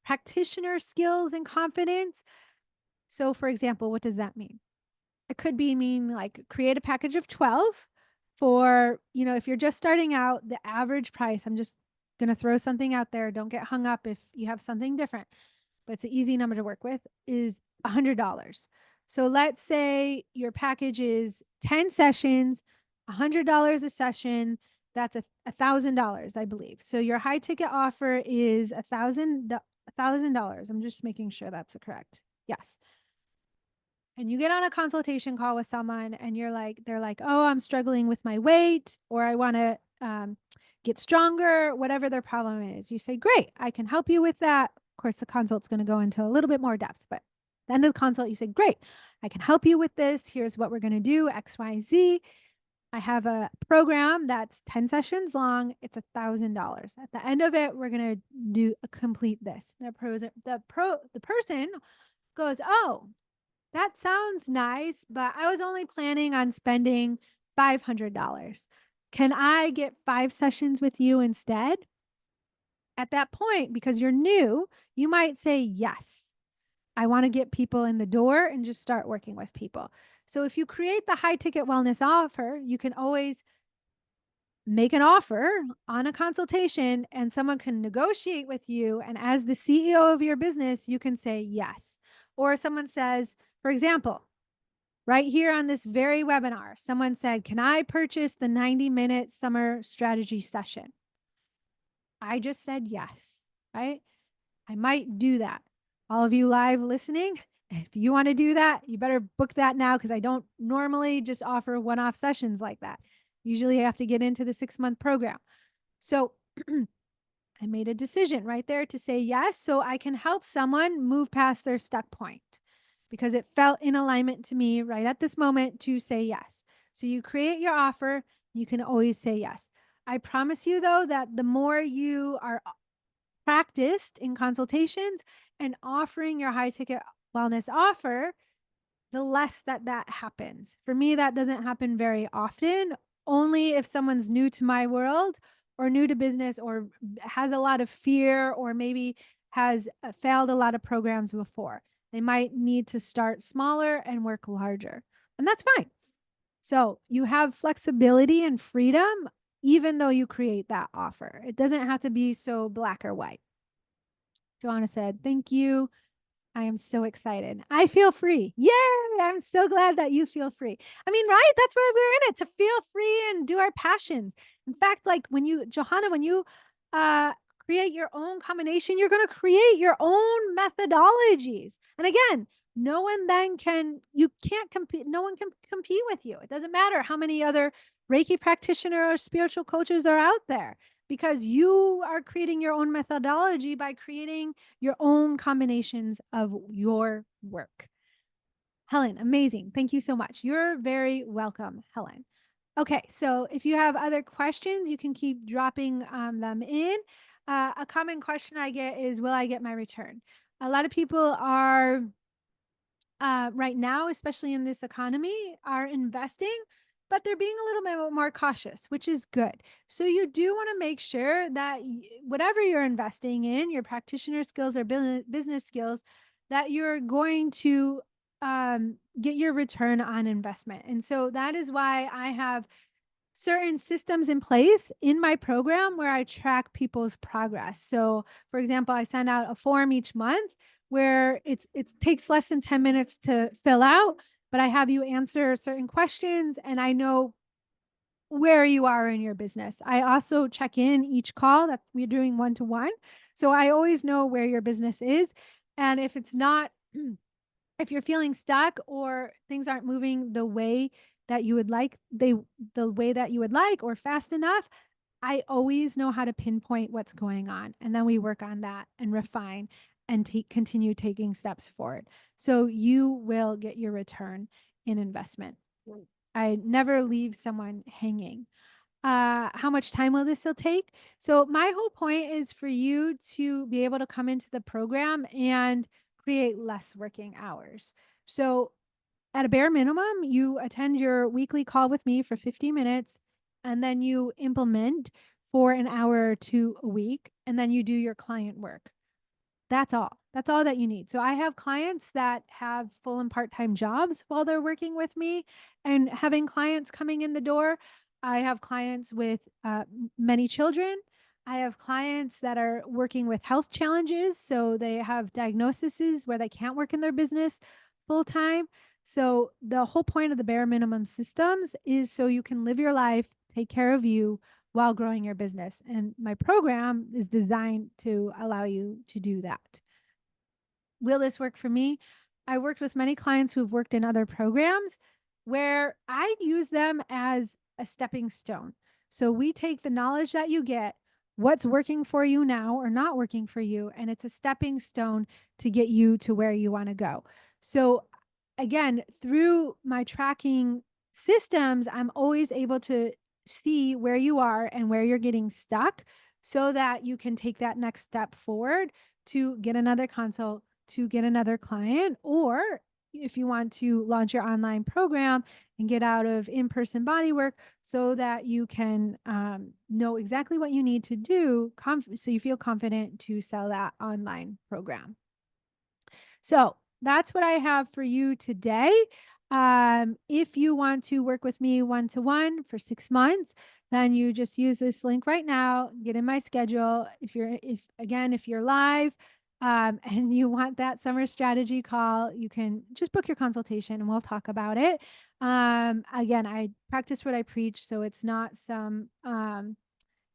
practitioner skills and confidence. So, for example, what does that mean? It could be mean like create a package of 12 for, if you're just starting out, the average price, I'm just going to throw something out there. Don't get hung up if you have something different, but it's an easy number to work with, is $100. So let's say your package is 10 sessions, $100 a session. That's $1,000, I believe. So your high ticket offer is $1,000. I'm just making sure that's correct. Yes. And you get on a consultation call with someone and they're like, oh, I'm struggling with my weight, or I want to get stronger, whatever their problem is. You say, great, I can help you with that. Of course, the consult's going to go into a little bit more depth, but at the end of the consult, you say, great, I can help you with this. Here's what we're going to do, X, Y, Z. I have a program that's 10 sessions long. It's $1,000. At the end of it, we're going to complete this. The person goes, oh, that sounds nice, but I was only planning on spending $500. Can I get 5 sessions with you instead? At that point, because you're new, you might say, yes, I want to get people in the door and just start working with people. So if you create the high ticket wellness offer, you can always make an offer on a consultation and someone can negotiate with you. And as the CEO of your business, you can say yes. Or someone says, for example, right here on this very webinar, someone said, can I purchase the 90-minute summer strategy session? I just said yes, right? I might do that. All of you live listening, if you want to do that, you better book that now because I don't normally just offer one-off sessions like that. Usually I have to get into the 6-month program. So I made a decision right there to say yes so I can help someone move past their stuck point because it felt in alignment to me right at this moment to say yes. So you create your offer, you can always say yes. I promise you, though, that the more you are practiced in consultations and offering your high ticket wellness offer, the less that happens. For me, that doesn't happen very often, only if someone's new to my world or new to business or has a lot of fear or maybe has failed a lot of programs before. They might need to start smaller and work larger, and that's fine. So you have flexibility and freedom, even though you create that offer. It doesn't have to be so black or white. Joanna said, thank you. I am so excited. I feel free. Yay! I'm so glad that you feel free. I mean, right? That's why we're in it, to feel free and do our passions. In fact, like when you, Johanna, when you uh, create your own combination, you're going to create your own methodologies. And again, no one then can, you can't compete. No one can compete with you. It doesn't matter how many other Reiki practitioner or spiritual coaches are out there, because you are creating your own methodology by creating your own combinations of your work. Helen, amazing. Thank you so much. You're very welcome, Helen. Okay, so if you have other questions, you can keep dropping them in. A common question I get is, will I get my return? A lot of people are right now, especially in this economy, are investing, but they're being a little bit more cautious, which is good. So you do want to make sure that whatever you're investing in, your practitioner skills or business skills, that you're going to get your return on investment. And so that is why I have certain systems in place in my program where I track people's progress. So, for example, I send out a form each month where it takes less than 10 minutes to fill out, but I have you answer certain questions and I know where you are in your business. I also check in each call that we're doing one-to-one. So I always know where your business is. And if it's not if you're feeling stuck or things aren't moving the way that you would like, the way that you would like or fast enough, I always know how to pinpoint what's going on. And then we work on that and refine and continue taking steps forward. So you will get your return in investment. I never leave someone hanging. How much time will this still take? So my whole point is for you to be able to come into the program and create less working hours. So at a bare minimum, you attend your weekly call with me for 50 minutes and then you implement for an hour or two a week and then you do your client work. That's all. That's all that you need. So I have clients that have full and part-time jobs while they're working with me and having clients coming in the door. I have clients with many children. I have clients that are working with health challenges. So they have diagnoses where they can't work in their business full time. So the whole point of the bare minimum systems is so you can live your life, take care of you, while growing your business. And my program is designed to allow you to do that. Will this work for me? I worked with many clients who've worked in other programs where I use them as a stepping stone. So we take the knowledge that you get, what's working for you now or not working for you, and it's a stepping stone to get you to where you want to go. So again, through my tracking systems, I'm always able to see where you are and where you're getting stuck so that you can take that next step forward to get another consult, to get another client, or if you want to launch your online program and get out of in-person body work so that you can know exactly what you need to do so you feel confident to sell that online program. So that's what I have for you today. If you want to work with me one-to-one for 6 months, then you just use this link right now, get in my schedule. If you're live, and you want that summer strategy call, you can just book your consultation and we'll talk about it. Again, I practice what I preach. So it's not you're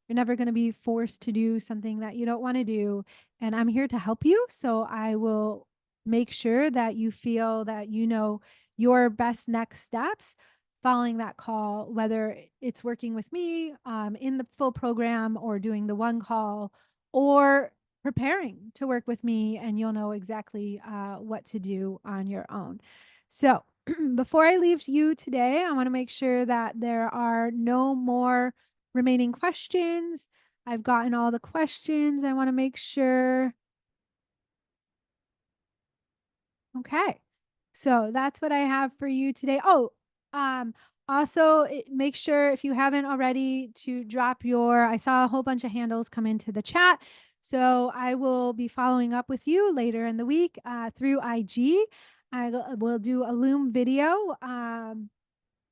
never going to be forced to do something that you don't want to do. And I'm here to help you. So I will make sure that you feel that you know your best next steps following that call, whether it's working with me in the full program or doing the one call or preparing to work with me, and you'll know exactly what to do on your own. So before I leave you today, I want to make sure that there are no more remaining questions. I've gotten all the questions. I want to make sure. Okay. So that's what I have for you today. Oh, also make sure if you haven't already to drop I saw a whole bunch of handles come into the chat. So I will be following up with you later in the week through IG. I will do a Loom video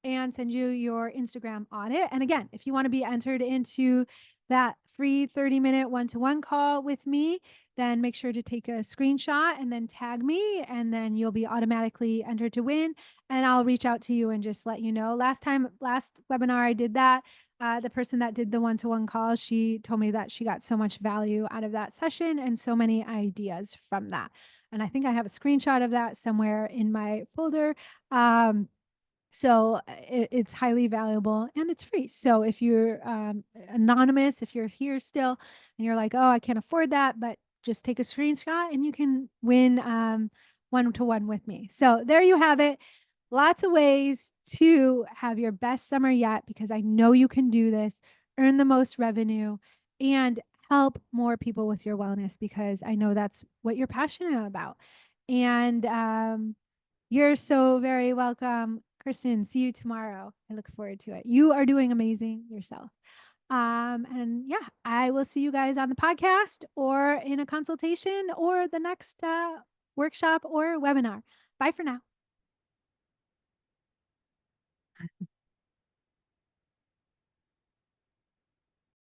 and send you your Instagram audit. And again, if you want to be entered into that free 30-minute one-to-one call with me, then make sure to take a screenshot and then tag me, and then you'll be automatically entered to win. And I'll reach out to you and just let you know. Last webinar I did that, the person that did the one-to-one call, she told me that she got so much value out of that session and so many ideas from that. And I think I have a screenshot of that somewhere in my folder. It's highly valuable and it's free. So if you're anonymous, if you're here still and you're like, oh, I can't afford that, but just take a screenshot and you can win one-to-one with me. So there you have it. Lots of ways to have your best summer yet, because I know you can do this, earn the most revenue, and help more people with your wellness, because I know that's what you're passionate about. And you're so very welcome, Kristen. See you tomorrow. I look forward to it. You are doing amazing yourself. And yeah, I will see you guys on the podcast or in a consultation or the next workshop or webinar. Bye for now.